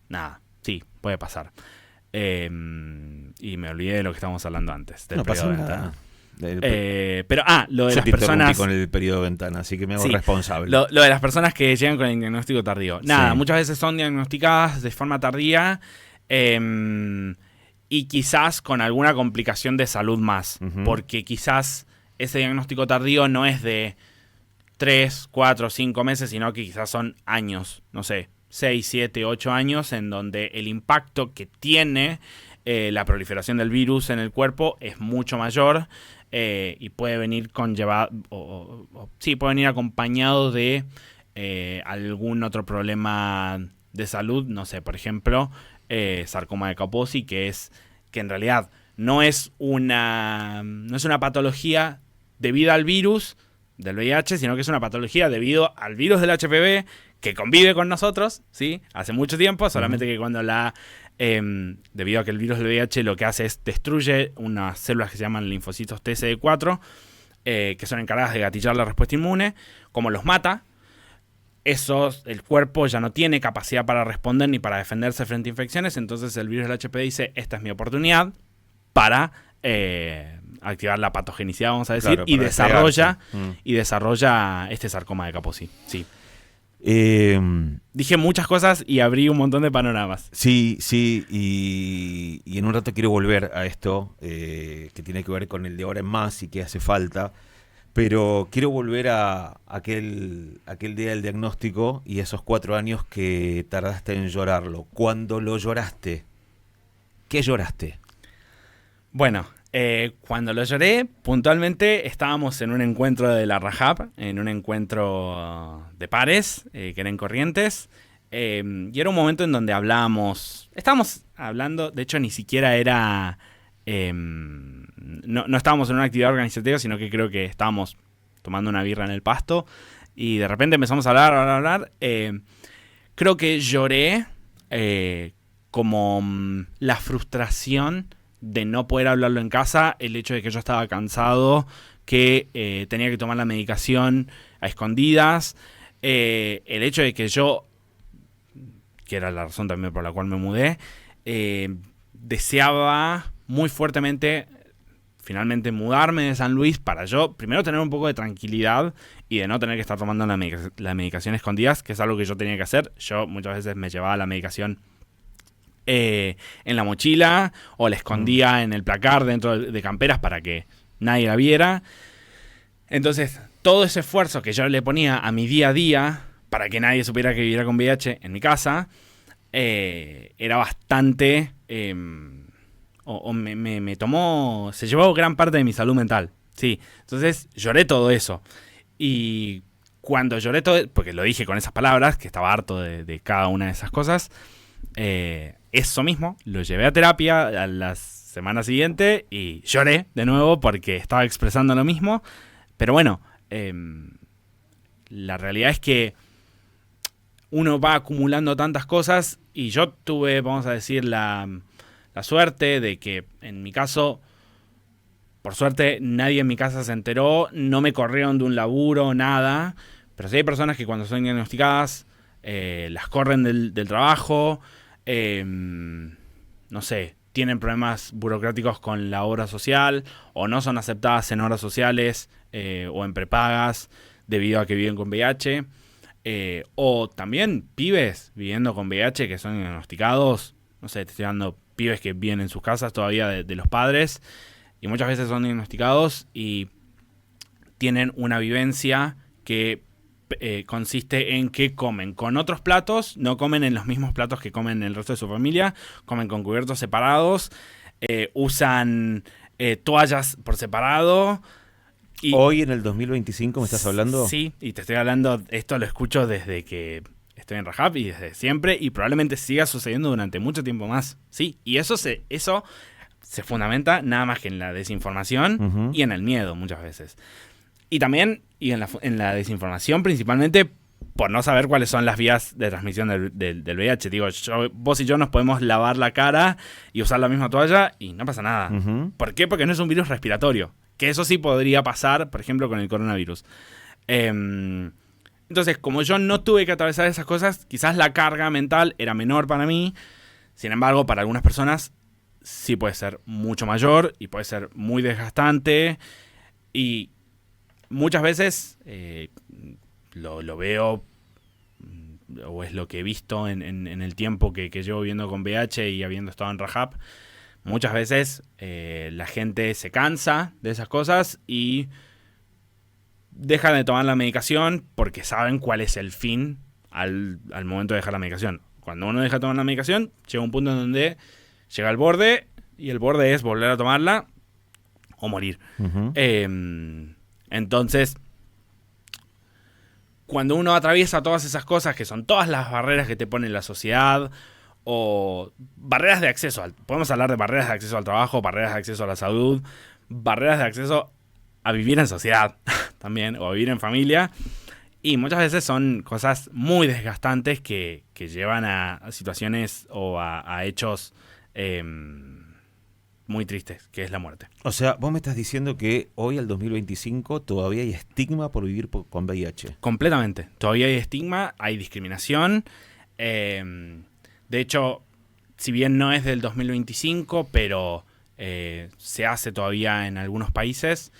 Nada, sí, puede pasar. Y me olvidé de lo que estábamos hablando antes. No pasa nada. Pero, lo de yo las te personas... interrumpí con el periodo de ventana, así que me hago Sí, responsable. Lo de las personas que llegan con el diagnóstico tardío. Nada, Sí. muchas veces son diagnosticadas de forma tardía y quizás con alguna complicación de salud más. Ujú. Porque quizás ese diagnóstico tardío no es de 3, 4, 5 meses, sino que quizás son años, no sé, 6, 7, 8 años, en donde el impacto que tiene la proliferación del virus en el cuerpo es mucho mayor y puede venir puede venir acompañado de algún otro problema de salud, no sé, por ejemplo, sarcoma de Kaposi, que en realidad no es una patología debida al virus del VIH, sino que es una patología debido al virus del HPV que convive con nosotros, ¿sí? Hace mucho tiempo, solamente que cuando debido a que el virus del VIH lo que hace es destruye unas células que se llaman linfocitos TCD4, que son encargadas de gatillar la respuesta inmune. Como los mata, el cuerpo ya no tiene capacidad para responder ni para defenderse frente a infecciones, entonces el virus del HPV dice, esta es mi oportunidad para activar la patogenicidad, vamos a decir, Claro, y para desarrolla este sarcoma de Kaposi. Sí. Eh, Dije muchas cosas y abrí un montón de panoramas. Sí, y en un rato quiero volver a esto, que tiene que ver con el de ahora en más y que hace falta, pero quiero volver a aquel día del diagnóstico y esos 4 años que tardaste en llorarlo. Cuando lo lloraste, ¿qué lloraste? Bueno, cuando lo lloré, puntualmente estábamos en un encuentro de la Rajab, en un encuentro de pares, que era en Corrientes, y era un momento en donde estábamos hablando, de hecho ni siquiera era, no estábamos en una actividad organizativa, sino que creo que estábamos tomando una birra en el pasto, y de repente empezamos a hablar, creo que lloré como la frustración de no poder hablarlo en casa, el hecho de que yo estaba cansado, que tenía que tomar la medicación a escondidas, el hecho de que yo, que era la razón también por la cual me mudé, deseaba muy fuertemente finalmente mudarme de San Luis para yo primero tener un poco de tranquilidad y de no tener que estar tomando la medicación a escondidas, que es algo que yo tenía que hacer. Yo muchas veces me llevaba la medicación en la mochila o la escondía en el placar dentro de camperas para que nadie la viera. Entonces todo ese esfuerzo que yo le ponía a mi día a día para que nadie supiera que viviera con VIH en mi casa era bastante se llevó gran parte de mi salud mental, sí. Entonces lloré todo eso y cuando lloré todo, porque lo dije con esas palabras, que estaba harto de cada una de esas cosas, eso mismo, lo llevé a terapia a la semana siguiente y lloré de nuevo porque estaba expresando lo mismo. Pero bueno, la realidad es que uno va acumulando tantas cosas y yo tuve, vamos a decir, la suerte de que en mi caso, por suerte, nadie en mi casa se enteró, no me corrieron de un laburo, nada. Pero sí hay personas que cuando son diagnosticadas las corren del trabajo. No sé, tienen problemas burocráticos con la obra social o no son aceptadas en obras sociales o en prepagas debido a que viven con VIH. O también pibes viviendo con VIH que son diagnosticados, no sé, te estoy dando pibes que viven en sus casas todavía de los padres y muchas veces son diagnosticados y tienen una vivencia que consiste en que comen con otros platos, no comen en los mismos platos que comen el resto de su familia, comen con cubiertos separados, usan toallas por separado. Y hoy en el 2025 me estás hablando. Sí, y te estoy hablando, esto lo escucho desde que estoy en Rajab y desde siempre y probablemente siga sucediendo durante mucho tiempo más. Sí, y eso se fundamenta nada más que en la desinformación y en el miedo muchas veces. Y también en la desinformación principalmente por no saber cuáles son las vías de transmisión del VIH. Digo, vos y yo nos podemos lavar la cara y usar la misma toalla y no pasa nada. ¿Por qué? Porque no es un virus respiratorio. Que eso sí podría pasar, por ejemplo, con el coronavirus. Entonces, como yo no tuve que atravesar esas cosas, quizás la carga mental era menor para mí. Sin embargo, para algunas personas sí puede ser mucho mayor y puede ser muy desgastante. Y muchas veces lo veo, o es lo que he visto en el tiempo que llevo viviendo con VIH y habiendo estado en Rajab. Muchas veces la gente se cansa de esas cosas y dejan de tomar la medicación porque saben cuál es el fin al momento de dejar la medicación. Cuando uno deja de tomar la medicación, llega un punto en donde llega al borde, y el borde es volver a tomarla o morir. Uh-huh. Entonces, cuando uno atraviesa todas esas cosas, que son todas las barreras que te pone la sociedad, o barreras de acceso, podemos hablar de barreras de acceso al trabajo, barreras de acceso a la salud, barreras de acceso a vivir en sociedad también, o a vivir en familia, y muchas veces son cosas muy desgastantes que llevan a situaciones o a hechos muy tristes, que es la muerte. O sea, vos me estás diciendo que hoy, al 2025, todavía hay estigma por vivir con VIH. Completamente. Todavía hay estigma, hay discriminación. De hecho, si bien no es del 2025, pero se hace todavía en algunos países.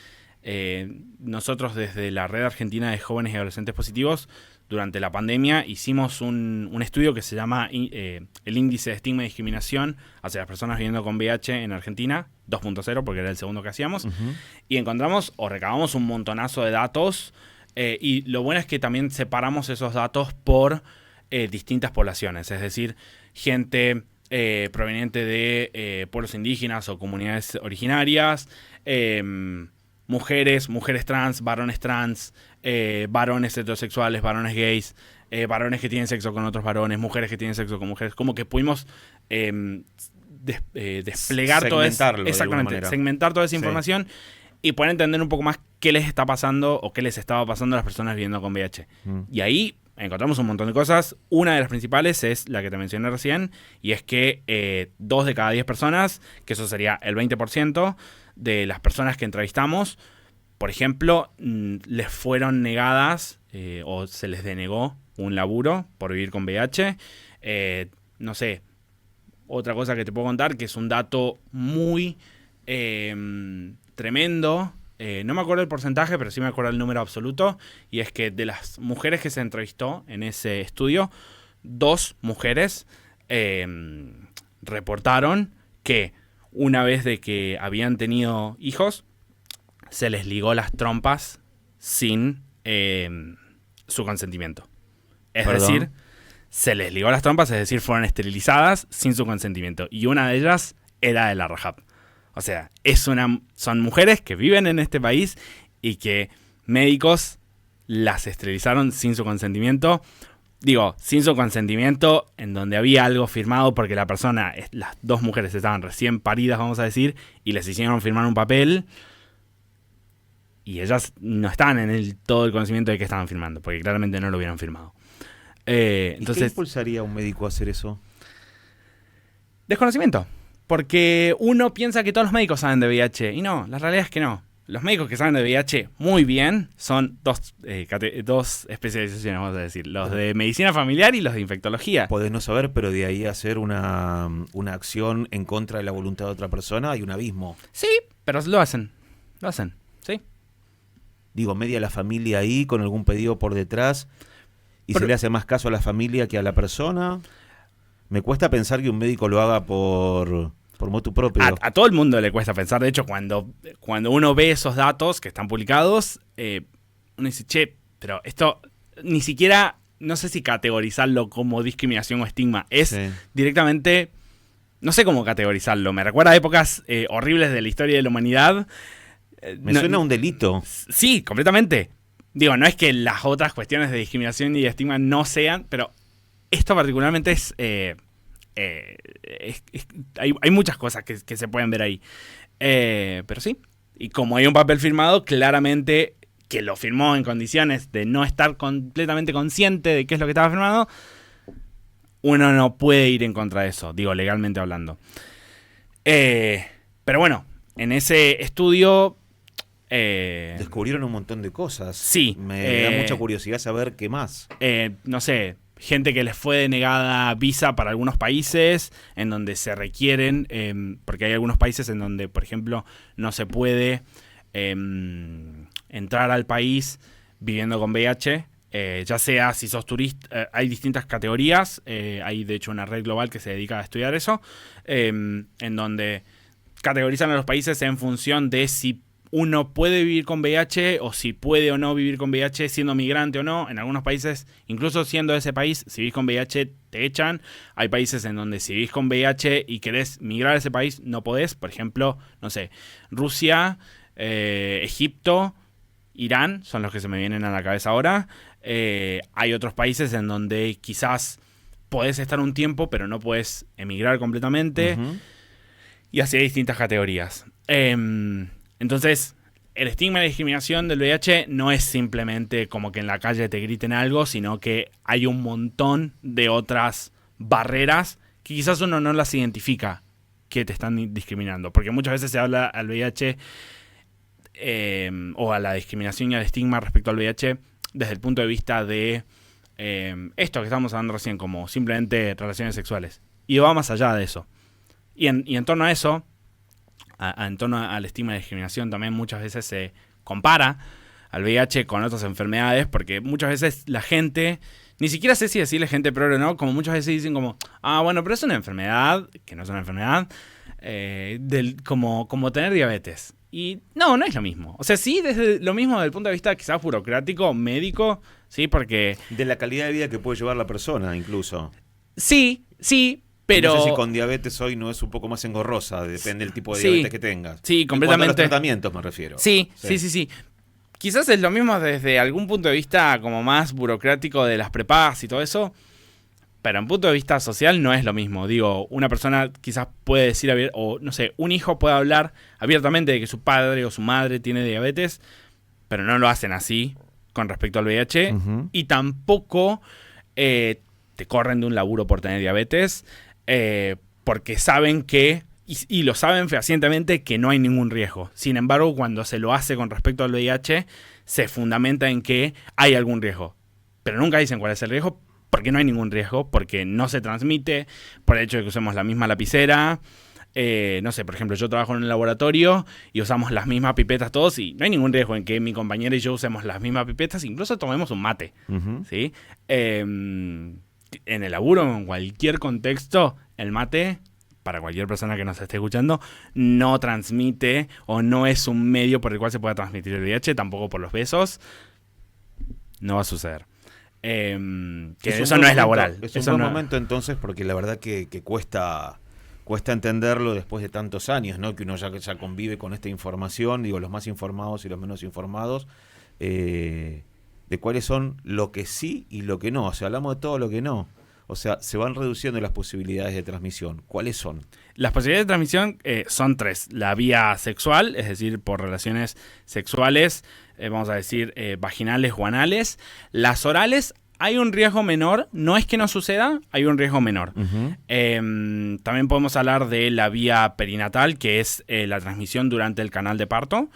Nosotros desde la Red Argentina de Jóvenes y Adolescentes Positivos, durante la pandemia hicimos un estudio que se llama el Índice de Estigma y Discriminación hacia las personas viviendo con VIH en Argentina, 2.0, porque era el segundo que hacíamos, uh-huh. Y encontramos o recabamos un montonazo de datos, y lo bueno es que también separamos esos datos por distintas poblaciones, es decir, gente proveniente de pueblos indígenas o comunidades originarias, mujeres trans, varones trans, varones heterosexuales, varones gays, varones que tienen sexo con otros varones, mujeres que tienen sexo con mujeres. Como que pudimos desplegar segmentar toda esa información, y poder entender un poco más qué les está pasando o qué les estaba pasando a las personas viviendo con VIH. Y ahí encontramos un montón de cosas. Una de las principales es la que te mencioné recién, y es que 2 de cada 10 personas, que eso sería el 20% de las personas que entrevistamos, por ejemplo, les fueron negadas o se les denegó un laburo por vivir con VIH. No sé, otra cosa que te puedo contar, que es un dato muy tremendo. No me acuerdo el porcentaje, pero sí me acuerdo el número absoluto. Y es que de las mujeres que se entrevistó en ese estudio, 2 mujeres reportaron que una vez de que habían tenido hijos, se les ligó las trompas sin su consentimiento. Es decir, se les ligó las trompas, es decir, fueron esterilizadas sin su consentimiento. Y una de ellas era de la Rajab. O sea, son mujeres que viven en este país y que médicos las esterilizaron sin su consentimiento. Digo, sin su consentimiento, en donde había algo firmado porque las 2 mujeres estaban recién paridas, vamos a decir, y les hicieron firmar un papel, y ellas no estaban en todo el conocimiento de que estaban firmando, porque claramente no lo hubieran firmado. Entonces, ¿qué impulsaría a un médico a hacer eso? Desconocimiento. Porque uno piensa que todos los médicos saben de VIH, y no, la realidad es que no. Los médicos que saben de VIH muy bien son 2 especializaciones, vamos a decir. Los de medicina familiar y los de infectología. Podés no saber, pero de ahí hacer una acción en contra de la voluntad de otra persona hay un abismo. Sí, pero lo hacen, ¿sí? Digo, media la familia ahí con algún pedido por detrás, y se le hace más caso a la familia que a la persona. Me cuesta pensar que un médico lo haga por motu propio. A todo el mundo le cuesta pensar. De hecho, cuando uno ve esos datos que están publicados, uno dice, che, pero esto ni siquiera, no sé si categorizarlo como discriminación o estigma. Es directamente, no sé cómo categorizarlo. Me recuerda a épocas horribles de la historia de la humanidad. Me suena a un delito. Sí, completamente. Digo, no es que las otras cuestiones de discriminación y de estigma no sean, pero esto particularmente hay muchas cosas que se pueden ver ahí. Pero sí, y como hay un papel firmado, claramente que lo firmó en condiciones de no estar completamente consciente de qué es lo que estaba firmado, uno no puede ir en contra de eso, digo, legalmente hablando. Pero bueno, en ese estudio descubrieron un montón de cosas. Sí. Me da mucha curiosidad saber qué más. No sé, gente que les fue denegada visa para algunos países en donde se requieren, porque hay algunos países en donde, por ejemplo, no se puede entrar al país viviendo con VIH, ya sea si sos turista, hay distintas categorías, hay de hecho una red global que se dedica a estudiar eso, en donde categorizan a los países en función de si uno puede vivir con VIH o si puede o no vivir con VIH siendo migrante o no. En algunos países, incluso siendo de ese país, si vivís con VIH te echan. Hay países en donde si vivís con VIH y querés migrar a ese país no podés. Por ejemplo, no sé, Rusia, Egipto, Irán son los que se me vienen a la cabeza ahora. Hay otros países en donde quizás podés estar un tiempo pero no podés emigrar completamente. Y así hay distintas categorías. Entonces, el estigma y la discriminación del VIH no es simplemente como que en la calle te griten algo, sino que hay un montón de otras barreras que quizás uno no las identifica que te están discriminando. Porque muchas veces se habla al VIH o a la discriminación y al estigma respecto al VIH desde el punto de vista de esto que estamos hablando recién, como simplemente relaciones sexuales. Y va más allá de eso. Y en torno a eso, en torno al estigma y discriminación, también muchas veces se compara al VIH con otras enfermedades, porque muchas veces la gente, ni siquiera sé si decirle gente progre o no, como muchas veces dicen como, bueno, pero es una enfermedad, que no es una enfermedad, como tener diabetes. Y no es lo mismo. O sea, sí, desde lo mismo desde el punto de vista quizás burocrático, médico, sí, porque... De la calidad de vida que puede llevar la persona, incluso. Sí, pero... No sé si con diabetes hoy no es un poco más engorrosa, depende del tipo de diabetes que tengas. Sí, completamente. En cuanto a los tratamientos me refiero. Sí. Quizás es lo mismo desde algún punto de vista como más burocrático de las prepagas y todo eso, pero en punto de vista social no es lo mismo. Digo, una persona quizás puede decir, o no sé, un hijo puede hablar abiertamente de que su padre o su madre tiene diabetes, pero no lo hacen así con respecto al VIH, y tampoco te corren de un laburo por tener diabetes, porque saben que, y lo saben fehacientemente, que no hay ningún riesgo. Sin embargo, cuando se lo hace con respecto al VIH, se fundamenta en que hay algún riesgo. Pero nunca dicen cuál es el riesgo, porque no hay ningún riesgo, porque no se transmite, por el hecho de que usemos la misma lapicera. No sé, por ejemplo, yo trabajo en un laboratorio y usamos las mismas pipetas todos y no hay ningún riesgo en que mi compañera y yo usemos las mismas pipetas, incluso tomemos un mate. ¿Sí? En el laburo, en cualquier contexto, el mate, para cualquier persona que nos esté escuchando, no transmite o no es un medio por el cual se pueda transmitir el VIH, tampoco por los besos. No va a suceder. Que eso no es laboral. Es un buen momento entonces, porque la verdad que cuesta entenderlo después de tantos años, ¿no? Que uno ya convive con esta información, digo, los más informados y los menos informados, de cuáles son lo que sí y lo que no. O sea, hablamos de todo lo que no. O sea, se van reduciendo las posibilidades de transmisión. ¿Cuáles son? Las posibilidades de transmisión son tres. La vía sexual, es decir, por relaciones sexuales, vamos a decir, vaginales o anales. Las orales, hay un riesgo menor. No es que no suceda, hay un riesgo menor. También podemos hablar de la vía perinatal, que es la transmisión durante el canal de parto.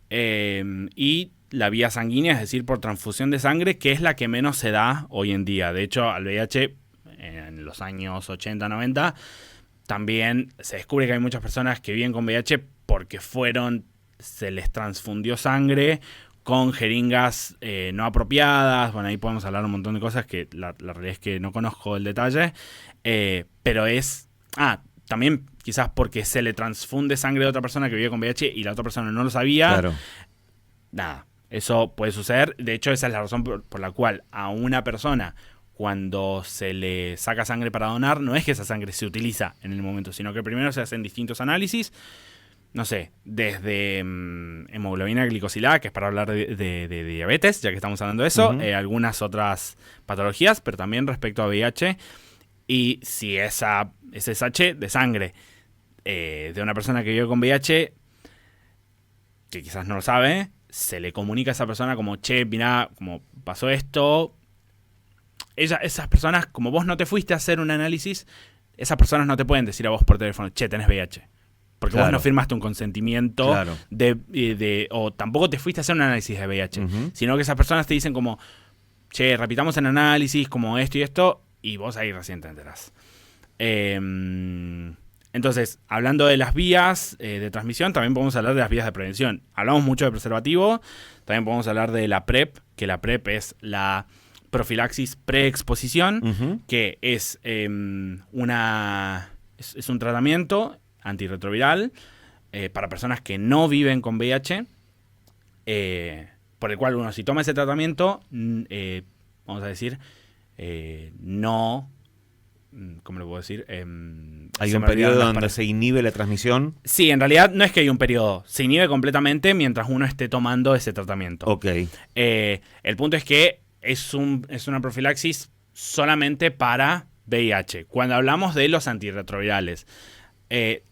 Y la vía sanguínea, es decir, por transfusión de sangre, que es la que menos se da hoy en día. De hecho, al VIH, en los años 80, 90, también se descubre que hay muchas personas que viven con VIH porque se les transfundió sangre con jeringas no apropiadas. Bueno, ahí podemos hablar un montón de cosas que la realidad es que no conozco el detalle, pero es... también quizás porque se le transfunde sangre de otra persona que vive con VIH y la otra persona no lo sabía. Claro. Nada, eso puede suceder. De hecho, esa es la razón por la cual a una persona, cuando se le saca sangre para donar, no es que esa sangre se utiliza en el momento, sino que primero se hacen distintos análisis, no sé, desde hemoglobina glicosilada, que es para hablar de diabetes, ya que estamos hablando de eso, algunas otras patologías, pero también respecto a VIH, y si ese SH de sangre de una persona que vive con VIH, que quizás no lo sabe, se le comunica a esa persona como, che, mirá, como pasó esto. Esas personas, como vos no te fuiste a hacer un análisis, esas personas no te pueden decir a vos por teléfono, che, tenés VIH. Porque vos no firmaste un consentimiento o tampoco te fuiste a hacer un análisis de VIH. Sino que esas personas te dicen como, che, repitamos el análisis, como esto y esto, y vos ahí recién te enterás. Entonces, hablando de las vías de transmisión, también podemos hablar de las vías de prevención. Hablamos mucho de preservativo, también podemos hablar de la PrEP, que la PrEP es la profilaxis preexposición, que es es un tratamiento antirretroviral para personas que no viven con VIH, por el cual uno, si toma ese tratamiento, vamos a decir, no... ¿Cómo lo puedo decir? ¿Hay un periodo donde se inhibe la transmisión? Sí, en realidad no es que hay un periodo. Se inhibe completamente mientras uno esté tomando ese tratamiento. Ok. El punto es que es una profilaxis solamente para VIH. Cuando hablamos de los antirretrovirales,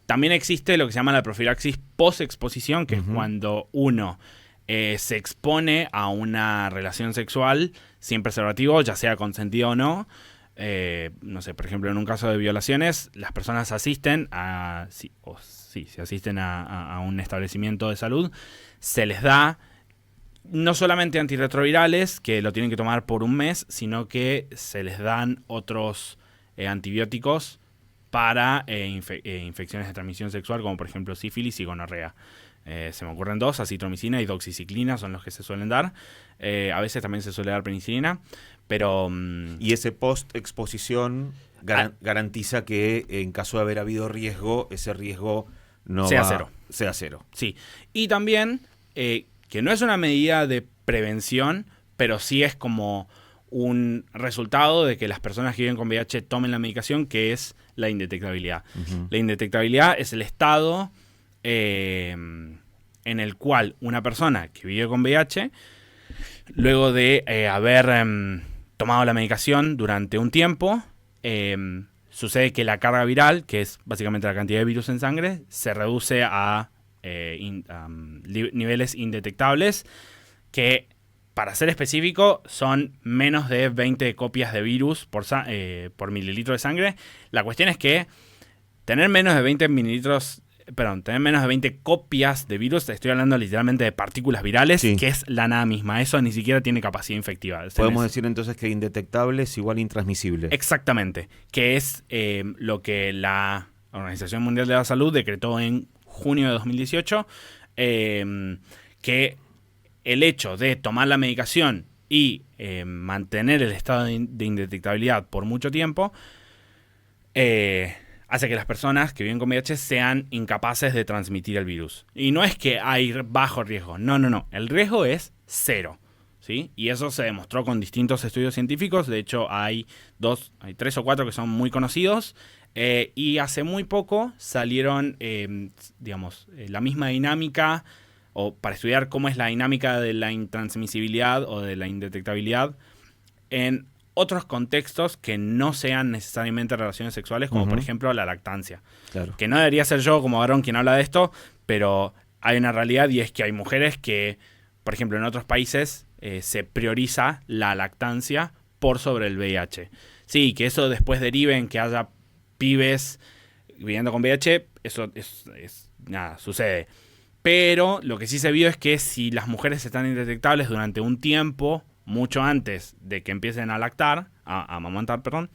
también existe lo que se llama la profilaxis post-exposición, que es cuando uno se expone a una relación sexual sin preservativo, ya sea consentida o no. No sé, por ejemplo, en un caso de violaciones, las personas asisten si asisten a un establecimiento de salud, se les da no solamente antirretrovirales, que lo tienen que tomar por un mes, sino que se les dan otros antibióticos para infecciones de transmisión sexual, como por ejemplo sífilis y gonorrea. Se me ocurren dos, acitromicina y doxiciclina son los que se suelen dar. A veces también se suele dar penicilina, pero... Y ese post-exposición garantiza que en caso de haber habido riesgo, ese riesgo sea cero. Sí. Y también, que no es una medida de prevención, pero sí es como un resultado de que las personas que viven con VIH tomen la medicación, que es la indetectabilidad. La indetectabilidad es el estado... en el cual una persona que vive con VIH, luego de haber tomado la medicación durante un tiempo, sucede que la carga viral, que es básicamente la cantidad de virus en sangre, se reduce a niveles indetectables, que, para ser específico, son menos de 20 copias de virus por mililitro de sangre. La cuestión es que tener menos de 20 copias de virus, estoy hablando literalmente de partículas virales, sí, que es la nada misma. Eso ni siquiera tiene capacidad infectiva. Podemos decir entonces que indetectable es igual a intransmisible. Exactamente, que es lo que la Organización Mundial de la Salud decretó en junio de 2018, que el hecho de tomar la medicación y mantener el estado de indetectabilidad por mucho tiempo hace que las personas que viven con VIH sean incapaces de transmitir el virus. Y no es que hay bajo riesgo, no. El riesgo es cero, ¿sí? Y eso se demostró con distintos estudios científicos. De hecho, hay 3 o 4 que son muy conocidos. Y hace muy poco salieron, la misma dinámica, o para estudiar cómo es la dinámica de la intransmisibilidad o de la indetectabilidad en otros contextos que no sean necesariamente relaciones sexuales, como por ejemplo la lactancia. Claro. Que no debería ser yo como varón quien habla de esto, pero hay una realidad, y es que hay mujeres que, por ejemplo, en otros países se prioriza la lactancia por sobre el VIH. Sí, que eso después derive en que haya pibes viviendo con VIH, eso nada, sucede. Pero lo que sí se vio es que si las mujeres están indetectables durante un tiempo, mucho antes de que empiecen a lactar, a amamantar, perdón,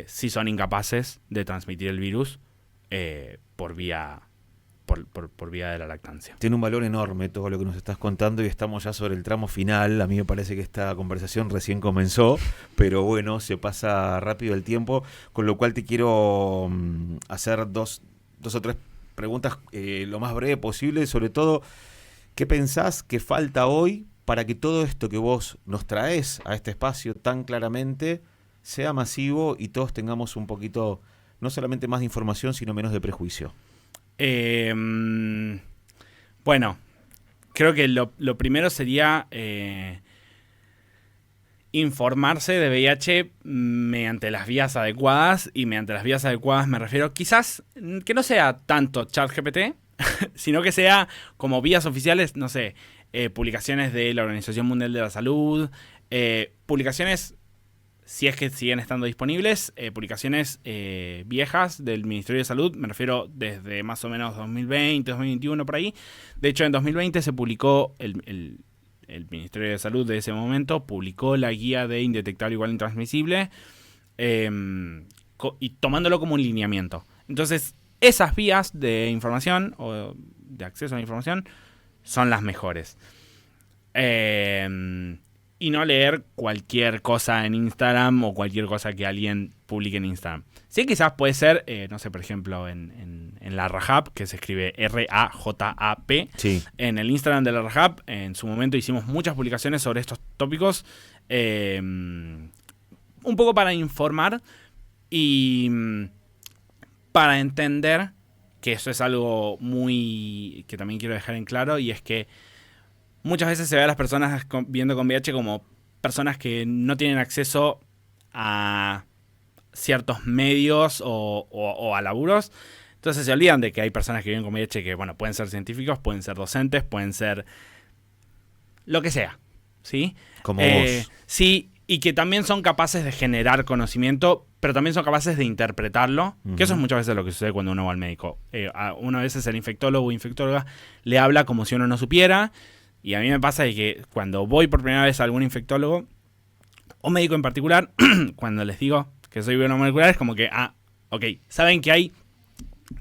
sí son incapaces de transmitir el virus por vía de la lactancia. Tiene un valor enorme todo lo que nos estás contando, y estamos ya sobre el tramo final. A mí me parece que esta conversación recién comenzó, pero bueno, se pasa rápido el tiempo, con lo cual te quiero hacer dos o tres preguntas lo más breve posible. Sobre todo, ¿qué pensás que falta hoy para que todo esto que vos nos traes a este espacio tan claramente sea masivo y todos tengamos un poquito, no solamente más de información, sino menos de prejuicio? Bueno, creo que lo primero sería informarse de VIH mediante las vías adecuadas, y mediante las vías adecuadas me refiero quizás que no sea tanto ChatGPT, sino que sea como vías oficiales, no sé, publicaciones de la Organización Mundial de la Salud, publicaciones, si es que siguen estando disponibles, publicaciones viejas del Ministerio de Salud, me refiero desde más o menos 2020, 2021, por ahí. De hecho, en 2020 se publicó, el Ministerio de Salud de ese momento publicó la guía de indetectable igual intransmisible, y tomándolo como un lineamiento. Entonces, esas vías de información o de acceso a la información son las mejores. Y no leer cualquier cosa en Instagram o cualquier cosa que alguien publique en Instagram. Sí, quizás puede ser, no sé, por ejemplo, en la Rajab, que se escribe R-A-J-A-P. Sí. En el Instagram de la Rajab, en su momento hicimos muchas publicaciones sobre estos tópicos. Un poco para informar y para entender que eso es algo muy que también quiero dejar en claro, y es que muchas veces se ve a las personas viendo con VIH como personas que no tienen acceso a ciertos medios o a laburos. Entonces se olvidan de que hay personas que viven con VIH que, bueno, pueden ser científicos, pueden ser docentes, pueden ser lo que sea, ¿sí? Como vos. Sí, y que también son capaces de generar conocimiento, pero también son capaces de interpretarlo, que eso es muchas veces lo que sucede cuando uno va al médico. Una vez el infectólogo o infectóloga le habla como si uno no supiera, y a mí me pasa de que cuando voy por primera vez a algún infectólogo o médico en particular, cuando les digo que soy biomolecular, es como que, ok, saben que hay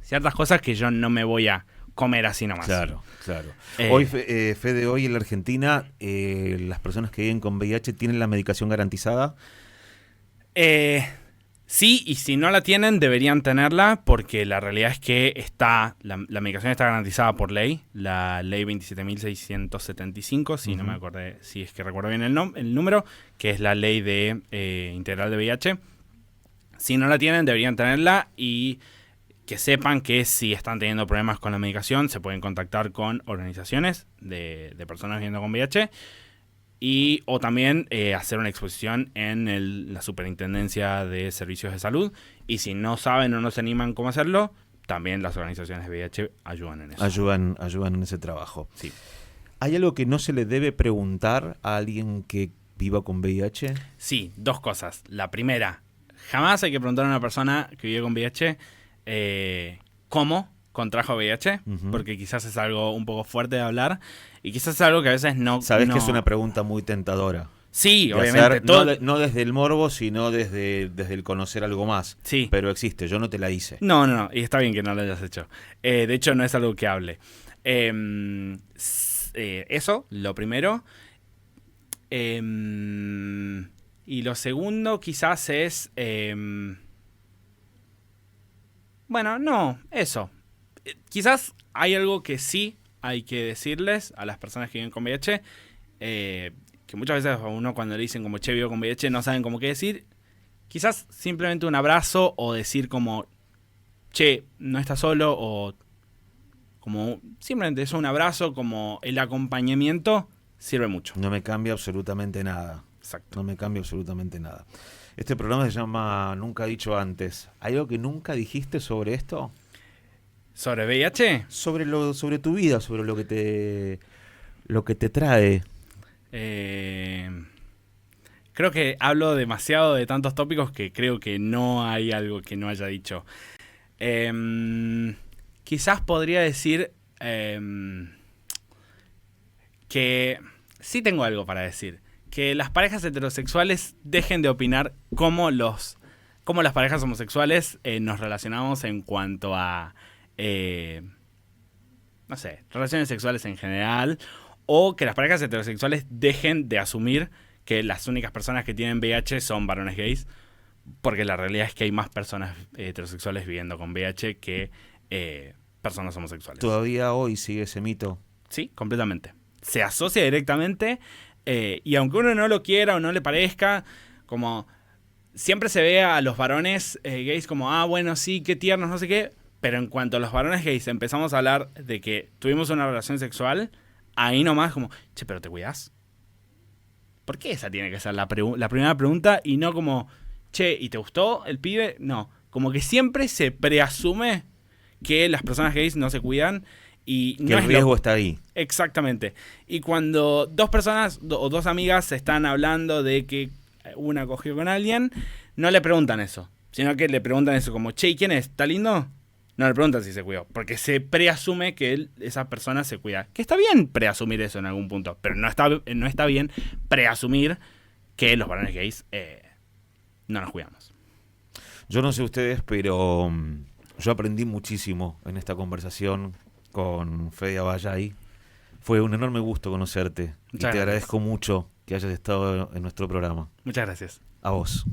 ciertas cosas que yo no me voy a comer así nomás. Claro, claro. Hoy, Fede, hoy en la Argentina, las personas que viven con VIH tienen la medicación garantizada. Sí, y si no la tienen, deberían tenerla, porque la realidad es que la medicación está garantizada por ley, la ley 27.675, si no me acordé, si es que recuerdo bien el número, que es la ley de integral de VIH. Si no la tienen, deberían tenerla, y que sepan que si están teniendo problemas con la medicación, se pueden contactar con organizaciones de personas viviendo con VIH, o también hacer una exposición en la Superintendencia de Servicios de Salud. Y si no saben o no se animan cómo hacerlo, también las organizaciones de VIH ayudan en eso. Ayudan en ese trabajo. Sí. ¿Hay algo que no se le debe preguntar a alguien que viva con VIH? Sí, dos cosas. La primera, jamás hay que preguntar a una persona que vive con VIH cómo contrajo VIH, porque quizás es algo un poco fuerte de hablar, y quizás es algo que a veces no... Sabes que es una pregunta muy tentadora. Sí, obviamente. Hacer, no desde el morbo, sino desde el conocer algo más. Sí. Pero existe, yo no te la hice. No, y está bien que no lo hayas hecho. De hecho, no es algo que hable. Eso, lo primero. Y lo segundo quizás es... eso. Quizás hay algo que sí hay que decirles a las personas que viven con VIH, que muchas veces a uno cuando le dicen como, che, vivo con VIH, no saben cómo qué decir. Quizás simplemente un abrazo, o decir como, che, no estás solo, o como simplemente eso, un abrazo, como el acompañamiento, sirve mucho. No me cambia absolutamente nada. Exacto. No me cambia absolutamente nada. Este programa se llama Nunca Dicho Antes. ¿Hay algo que nunca dijiste sobre esto? ¿Sobre VIH? Sobre tu vida, sobre lo que te trae. Creo que hablo demasiado de tantos tópicos que creo que no hay algo que no haya dicho. Quizás podría decir que sí tengo algo para decir. Que las parejas heterosexuales dejen de opinar cómo las parejas homosexuales nos relacionamos en cuanto a, no sé, relaciones sexuales en general, o que las parejas heterosexuales dejen de asumir que las únicas personas que tienen VIH son varones gays, porque la realidad es que hay más personas heterosexuales viviendo con VIH que personas homosexuales. ¿Todavía hoy sigue ese mito? Sí, completamente. Se asocia directamente, y aunque uno no lo quiera o no le parezca, como siempre se ve a los varones gays como, bueno, sí, qué tiernos, no sé qué, pero en cuanto a los varones gays empezamos a hablar de que tuvimos una relación sexual, ahí nomás como, che, pero ¿te cuidás? ¿Por qué esa tiene que ser la primera pregunta y no como, che, ¿y te gustó el pibe? No, como que siempre se preasume que las personas gays no se cuidan, y que el riesgo está ahí. Exactamente. Y cuando dos personas o dos amigas están hablando de que una cogió con alguien, no le preguntan eso, sino que le preguntan eso como, che, ¿y quién es? ¿Está lindo? No le preguntan si se cuidó, porque se preasume que esa persona se cuida. Que está bien preasumir eso en algún punto, pero no está bien preasumir que los varones gays no nos cuidamos. Yo no sé ustedes, pero Yo aprendí muchísimo en esta conversación con Fede Abayay. Fue un enorme gusto conocerte. Muchas y te gracias. agradezco mucho que hayas estado en nuestro programa. Muchas gracias. A vos.